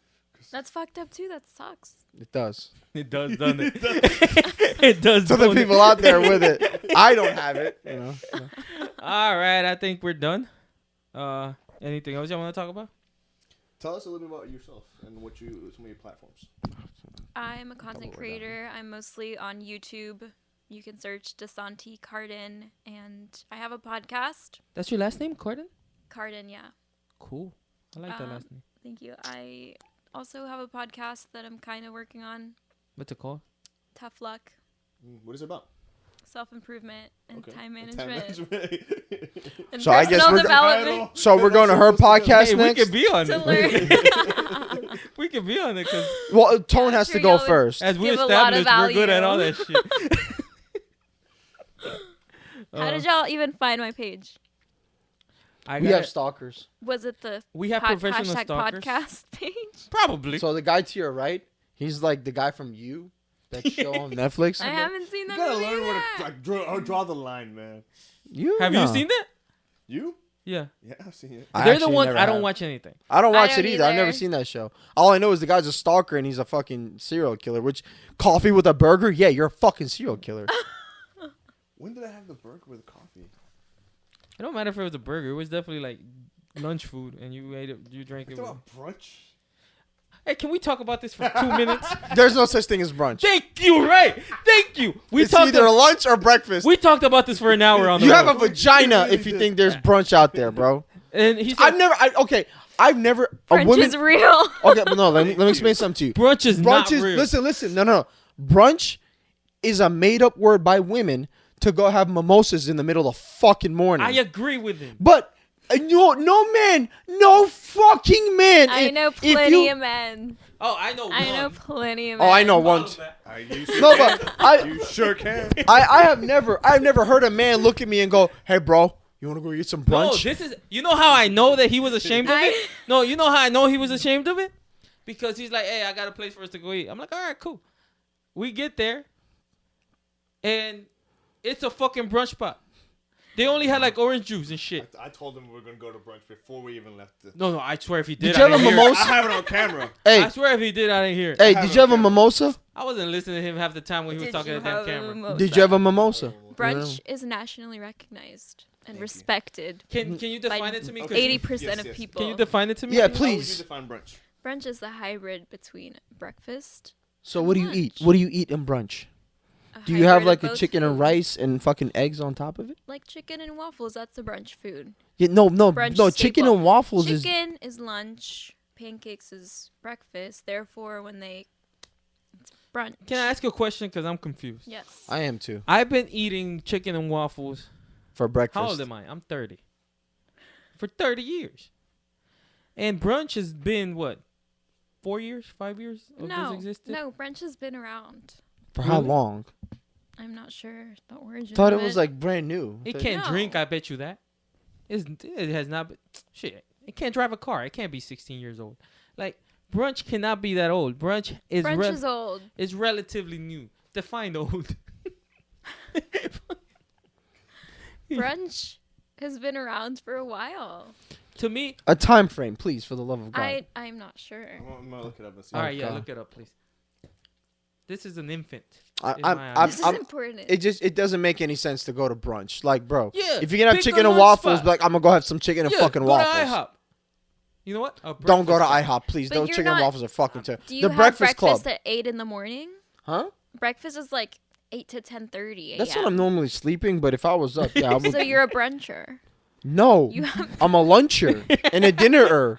That's fucked up too. That sucks. it does. It does, doesn't it? It does. To the don't it? people out there with it, I don't have it. You know. So. All right, I think we're done. Anything else y'all want to talk about? Tell us a little bit about yourself and some of your platforms. I'm a content we're done. creator. I'm mostly on YouTube. You can search Desanti Carden, and I have a podcast. That's your last name, Carden? Carden, yeah. Cool. I like that last name. Thank you. I also have a podcast that I'm kind of working on. What's it called? Tough Luck, What is it about? self-improvement, and Okay. time And management. And So I guess personal we're- development. So we're going to her podcast Hey, we next. could be on To it. learn. We could be on it because Well, Tone Yeah, has sure, to go y'all would- first. as we Give a lot of established, we're good at value. all that shit. How did y'all even find my page? I We got have it. stalkers. Was it the We have professional hashtag stalkers. podcast page? Probably. So the guy to your right, he's like the guy from You, that show on Netflix. I haven't seen You that gotta movie learn where yet. to draw the line, man. You Have you seen that? You? Yeah. Yeah, I've seen it. I They're the actually ones never I don't have. watch anything. I don't I watch don't it either. I've never either. seen that show. All I know is the guy's a stalker and he's a fucking serial killer. Which coffee with a burger? Yeah, you're a fucking serial killer. When did I have the burger with coffee? It don't matter if it was a burger. It was definitely like lunch food, and you ate it. You drank it. It's With about brunch. Hey, can we talk about this for 2 minutes? There's no such thing as brunch. Thank you. Right. Thank you. We It's talked. either lunch or breakfast. We talked about this for an hour on the You road. have a vagina if you think there's brunch out there, bro. And he said, I've never. A Brunch woman. is real. Okay, but no. Let me explain something to you. brunch is not Brunch is real. listen. No. Brunch is a made up word by women to go have mimosas in the middle of the fucking morning. I agree with him. But no fucking man. I know If plenty you- of men. Oh, I know. I know one. plenty of men. Oh, I know one. You sure No, can. but I You sure can. I've never heard a man look at me and go, "Hey, bro, you want to go get some No, brunch?" this is. You know how I know that he was ashamed of I- it? No, you know how I know he was ashamed of it? Because he's like, "Hey, I got a place for us to go eat." I'm like, "All right, cool." We get there, and it's a fucking brunch spot. They only had like orange juice and shit. I told him we were gonna go to brunch before we even left. No, I swear if he did, Did you I have a didn't hear it. mimosa? I have it on camera. Hey, I swear if he did, I didn't hear it. hey, have did a you have a camera. mimosa? I wasn't listening to him half the time when he was Did talking you to that have a camera. mimosa? Did you have a mimosa? Brunch is nationally recognized and you. respected. Can you define it to me? 'Cause- 80% Yes, of yes. people. Can you define it to me? Yeah, How would you please. define brunch? Brunch is the hybrid between breakfast. So what do you eat? Lunch. What do you eat in brunch? A Do you have hybrid like of a both chicken and foods. rice and fucking eggs on top of it? Like chicken and waffles, that's a brunch food. Yeah, no. Brunch Chicken staple. and waffles is. Chicken is lunch, pancakes is breakfast. Therefore, when they it's brunch. Can I ask you a question? Because I'm confused. Yes. I am too I've been eating chicken and waffles. for breakfast. How old am I? I'm 30. For 30 years. And brunch has been what? 4 years? 5 years of this No, existed? no, brunch has been around. For how Really? long? I'm not sure the origin. Thought of it was like brand new. It Thought- can't No. drink, I bet you that. It has not been. Shit. It can't drive a car. It can't be 16 years old. Like, brunch cannot be that old. Brunch is, Brunch is old. is relatively new. Define old. Brunch has been around for a while. To me. A time frame, please, for the love of God. I'm not sure. I'm gonna look it up and see. All right, yeah, God. look it up, please. This is an infant. I, in I'm, my I'm, eyes. This is I'm, important. it doesn't make any sense to go to brunch. Like, bro, Yeah, if you're gonna have pick chicken a and lunch waffles, spot. be like, I'm gonna go have some chicken and Yeah, fucking go waffles. To IHOP. You know what? A Don't go to breakfast spot. IHOP, please. But Those you're chicken and not- waffles are fucking terrible. Do you The have Breakfast breakfast Club, at 8 in the morning? huh? Breakfast is like 8 to 10:30 a.m. That's when I'm normally sleeping. But if I was up, yeah, I would. So you're a bruncher. No, You have I'm a luncher and a dinnerer.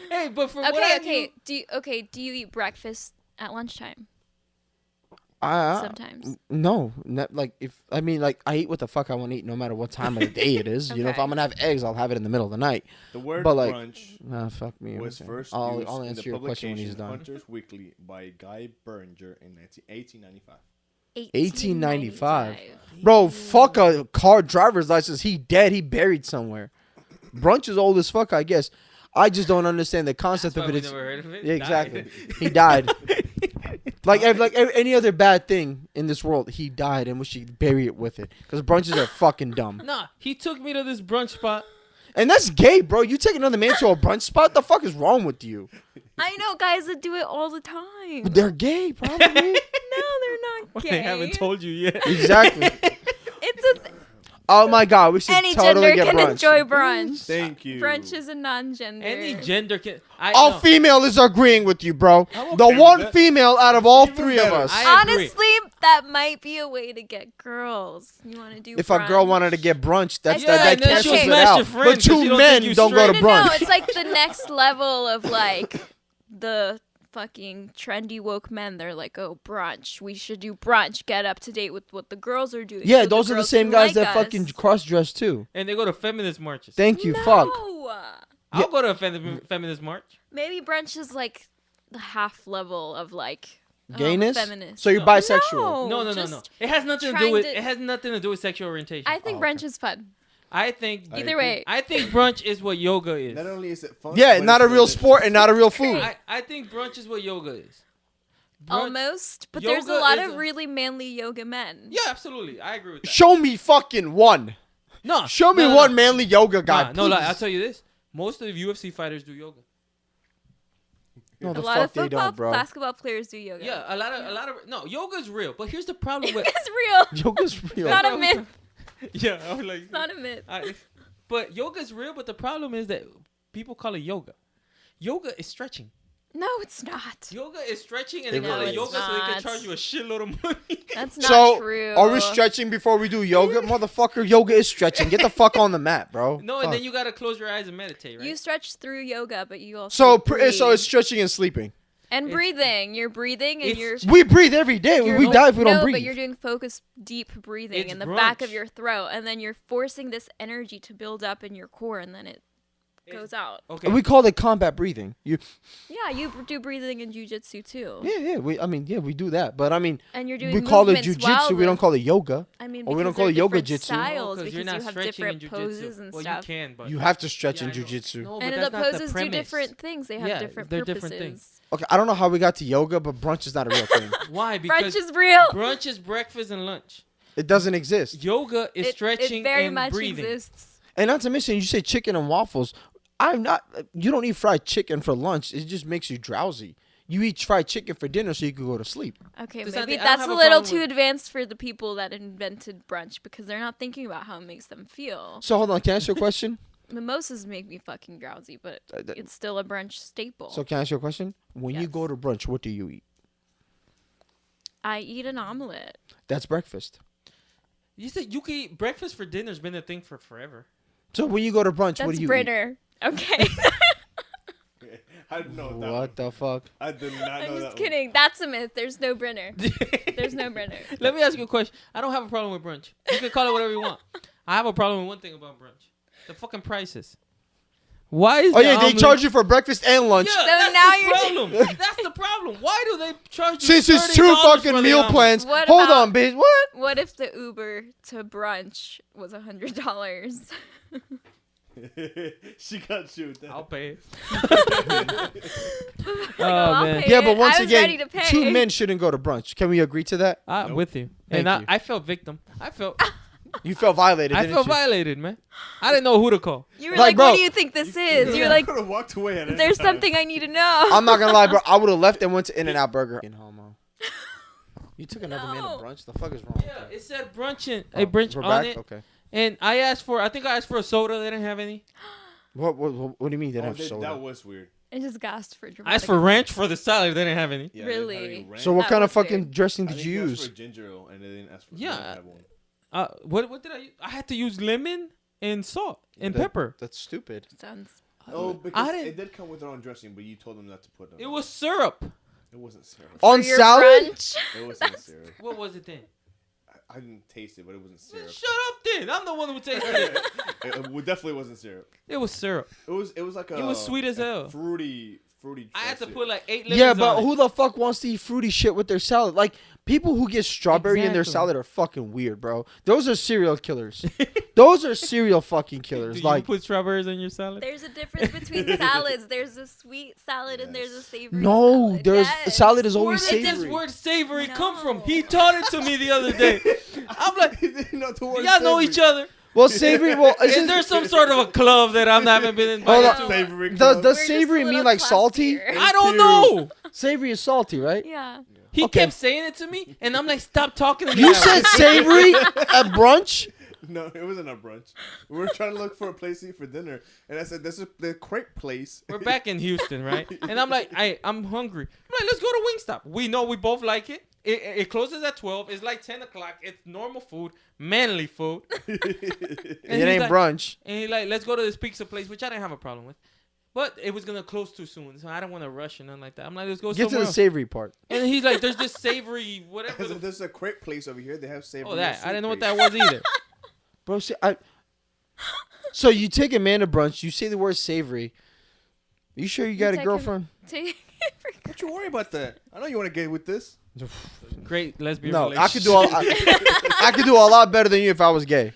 Hey, but for what okay, I okay. Do you eat breakfast at lunchtime? I Sometimes. no, not like if I mean like I eat what the fuck I want to eat, no matter what time of the day it is. You know, if Okay. I'm gonna have eggs, I'll have it in the middle of the night. The word But, like, brunch Nah, fuck me. was I'm first I'll used in answer the your question when publication he's done. Hunter's Weekly by Guy Berringer in 1895. 1895. Bro, fuck a car driver's license. He dead. He buried somewhere. Brunch is old as fuck, I guess. I just don't understand the concept That's of why it. we never heard of it. Yeah, exactly. Died. He died. like any other bad thing in this world, he died and we should bury it with it. Because brunches are fucking dumb. Nah, he took me to this brunch spot. And that's gay, bro. You take another man to a brunch spot? The fuck is wrong with you? I know guys that do it all the time. They're gay, probably. No, they're not Well, gay. they haven't told you yet. Exactly. It's a Oh my god, we should any totally gender get can brunch. enjoy brunch. Thank you. Brunch is a non-gender. Any gender can. All No. female is agreeing with you, bro. I'm The okay with one that. female out of all Even three of better. us. I agree. Honestly, that might be a way to get girls. You want to do If a girl brunch? wanted to get brunch, that's Yeah, that and then cancels she'll it smash out. your friend But 'cause she two don't men think you don't go to straight. No, brunch. it's like the next level of like the fucking trendy woke men. They're like, oh, brunch. We should do brunch. Get up to date with what the girls are doing. Yeah, so those are the girls same can guys like that us. fucking cross dress too. And they go to feminist marches. Thank you, No. fuck. I'll go to a feminist march. Maybe brunch is like the half level of like Gayness? feminist. So you're No. bisexual. No. just It has nothing to trying do with. to- It has nothing to do with sexual orientation. I think Oh, brunch is fun. I think. I Either agree. way. I think brunch is what yoga is. Not only is it fun, Yeah, but not a it's real delicious. sport and not a real food. I think brunch is what yoga is. Brunch- Almost, but there's a yoga lot is of a- really manly yoga men. Yeah, absolutely. I agree with that. Show me fucking one. No, Show me no, one no. manly yoga guy. Nah, no, like, please. I'll tell you this. Most of the UFC fighters do yoga. No, A the lot fuck of they football, don't, bro. basketball players do yoga. Yeah, a lot of no, yoga's real. But here's the problem with It's real. Yoga's real. Not a myth. yeah, I was like, It's not a myth. but yoga's real. But the problem is that people call it yoga. Yoga is stretching. No, it's not. Yoga is stretching, and It they call really it yoga is. so they can not. charge you a shitload of money. That's not So, true. are we stretching before we do yoga? Motherfucker, yoga is stretching. Get the fuck on the mat, bro. No, Fuck. and then you gotta close your eyes and meditate, right? You stretch through yoga, but you also So breathe. it's stretching and sleeping. and breathing. You're breathing and It's- you're We breathe every day. you're- We die if we no, don't breathe. but you're doing focused, deep breathing It's in the back brunch. of your throat, and then you're forcing this energy to build up in your core, and then it goes out. Okay. We call it combat breathing. You, Yeah, you do breathing in jujitsu too, yeah. We do that. But I mean, and you're doing we call it movements while jujitsu. We don't the- call it yoga. I mean, or we don't because call they're it yoga different jitsu. styles No, 'cause because you're not you have stretching in different jujitsu. poses and Well, stuff. you can, but You have to stretch Yeah, in I know. jujitsu. No, And but the that's not the poses do premise. different things. They have Yeah, different they're purposes. different things. Okay, I don't know how we got to yoga, but brunch is not a real thing. Why? Because Brunch is real. brunch is breakfast and lunch. It doesn't exist. Yoga is stretching it very and much breathing. exists. And not to mention, you say chicken and waffles. I'm not. You don't eat fried chicken for lunch. It just makes you drowsy. You eat fried chicken for dinner so you can go to sleep. Okay, Does maybe that- I don't that's have a a little problem too with- advanced for the people that invented brunch because they're not thinking about how it makes them feel. So hold on, can I ask you a question? Mimosas make me fucking drowsy, but it's still a brunch staple. So can I ask you a question? When you Yes. go to brunch, what do you eat? I eat an omelet. That's breakfast. You said you can eat breakfast for dinner. Has been a thing for forever. So when you go to brunch, what That's do you Brinner. Okay. I didn't know eat? that. What the fuck? I did not know I'm that. just kidding. That's a myth. There's no Brinner. There's no Brinner. Let me ask you a question. I don't have a problem with brunch. You can call it whatever you want. I have a problem with one thing about brunch: the fucking prices. Why is Oh the yeah, they omelet- charge you for breakfast and lunch. Yeah, So that's now the you're problem. That's the problem. Why do they charge you? Since it's $30 two for fucking the meal omelet? plans. What Hold about- on, bitch. What? What if the Uber to brunch was $100? She got you. with that. I'll pay it. I'll man. pay Yeah, it. but once I was again, ready to pay. two men shouldn't go to brunch. Can we agree to that? I'm Nope. with you. Thank And you. I felt victim. I felt You felt violated, I didn't felt you? violated, man. I didn't know who to call. You were Like, like, bro, what do you think this is? You're like, could have walked away. At any there's time. something I need to know. I'm not gonna lie, bro. I would have left and went to In-N-Out Burger. In homo. You took another man to No. brunch. The fuck is wrong? Yeah, it said brunch and Oh, a brunch we're on back? it. Okay. And I asked for I think I asked for a soda. They didn't have any. What do you mean they Oh, didn't have soda? that was weird. I just gasped for dramatic. I asked for ranch for the salad. They didn't have any. Yeah, they didn't have Really? any ranch. So what That kind of was fucking weird. dressing I did think you asked use? for ginger ale, and they didn't ask for. Yeah. they didn't have one. What did I use? I had to use lemon and salt and That- pepper. That's stupid. Sounds. Oh, because didn't- it did come with their own dressing, but you told them not to put them. It was syrup. It wasn't syrup. On For your salad? brunch? It wasn't syrup. What was it then? I didn't taste it, but it wasn't Man, syrup. shut up then. I'm the one who tasted it. It definitely wasn't syrup. It was syrup. It was like a. It was sweet as a hell. Fruity fruity. I had to shit. put like 8 lemons Yeah, but on who the fuck wants to eat fruity shit with their salad? Like, people who get strawberry in their Exactly. salad are fucking weird, bro. Those are serial killers. Those are serial fucking killers. Do you Like, put strawberries in your salad? There's a difference between salads. There's a sweet salad and there's a savory no, salad. there's Yes. salad is Where always did this savory. word savory come from? No. He taught it to me the other day. I'm like, Not the word y'all know savory. each other. Well, savory. Well, Is there some sort of a club that I haven't been Hold invited on. to? Savory Does club. does We're just savory a mean little like salty? classier. I don't know. Savory is salty, right? Yeah. He Okay. kept saying it to me, and I'm like, stop talking to me. You that said way. savory at brunch? No, it wasn't a brunch. We were trying to look for a place to eat for dinner, and I said, "This is the crepe place." We're back in Houston, right? And I'm like, I'm hungry. I'm like, let's go to Wingstop. We know we both like it. It closes at 12. It's like 10 o'clock. It's normal food, manly food. And It he's ain't like, brunch. And he's like, let's go to this pizza place, which I didn't have a problem with. But it was going to close too soon, so I don't want to rush or nothing like that. I'm like, let's go Get to somewhere the else. savory part. And he's like, there's this savory, I whatever. said, "There's a crepe place over here. They have savory." Oh, that. and I didn't know what sweet that was either. Bro, so you take a man to brunch, you say the word savory. You sure you got a take him- girlfriend? Take- Don't you worry about that. I know you want to get with this. Great lesbian No, relationship. I could do I could do a lot better than you if I was gay.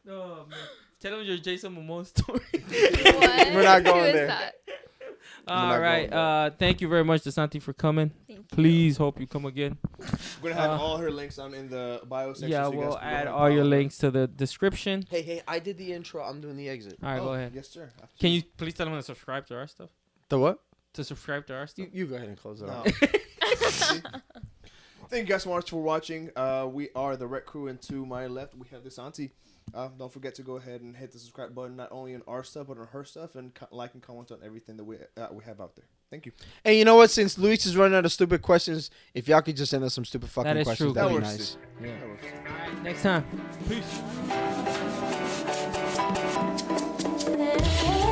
Oh, man. Tell him your Jason Momoa story. What? We're not going Who is there. that? All not right. going Thank you very much, Desanti, for coming. Thank you. Please hope you come again. We're gonna have all her links down in the bio section. Yeah, so you guys we'll can go add ahead and all your follow her. links to the description. Hey, I did the intro. I'm doing the exit. All right, go ahead. Yes, sir. Can you please tell them to subscribe to our stuff? The what? To subscribe to our stuff? You go ahead and close it No. out. Thank you guys so much for watching. We are the Rec Crew, and to my left we have Desanti. Don't forget to go ahead and hit the subscribe button, not only on our stuff but on her stuff, and like and comment on everything that we have out there. Thank you. And you know what? Since Luis is running out of stupid questions, if y'all could just send us some stupid fucking That is questions, true. that'd be That works nice. too. That works. All right, next time. Peace. Yeah.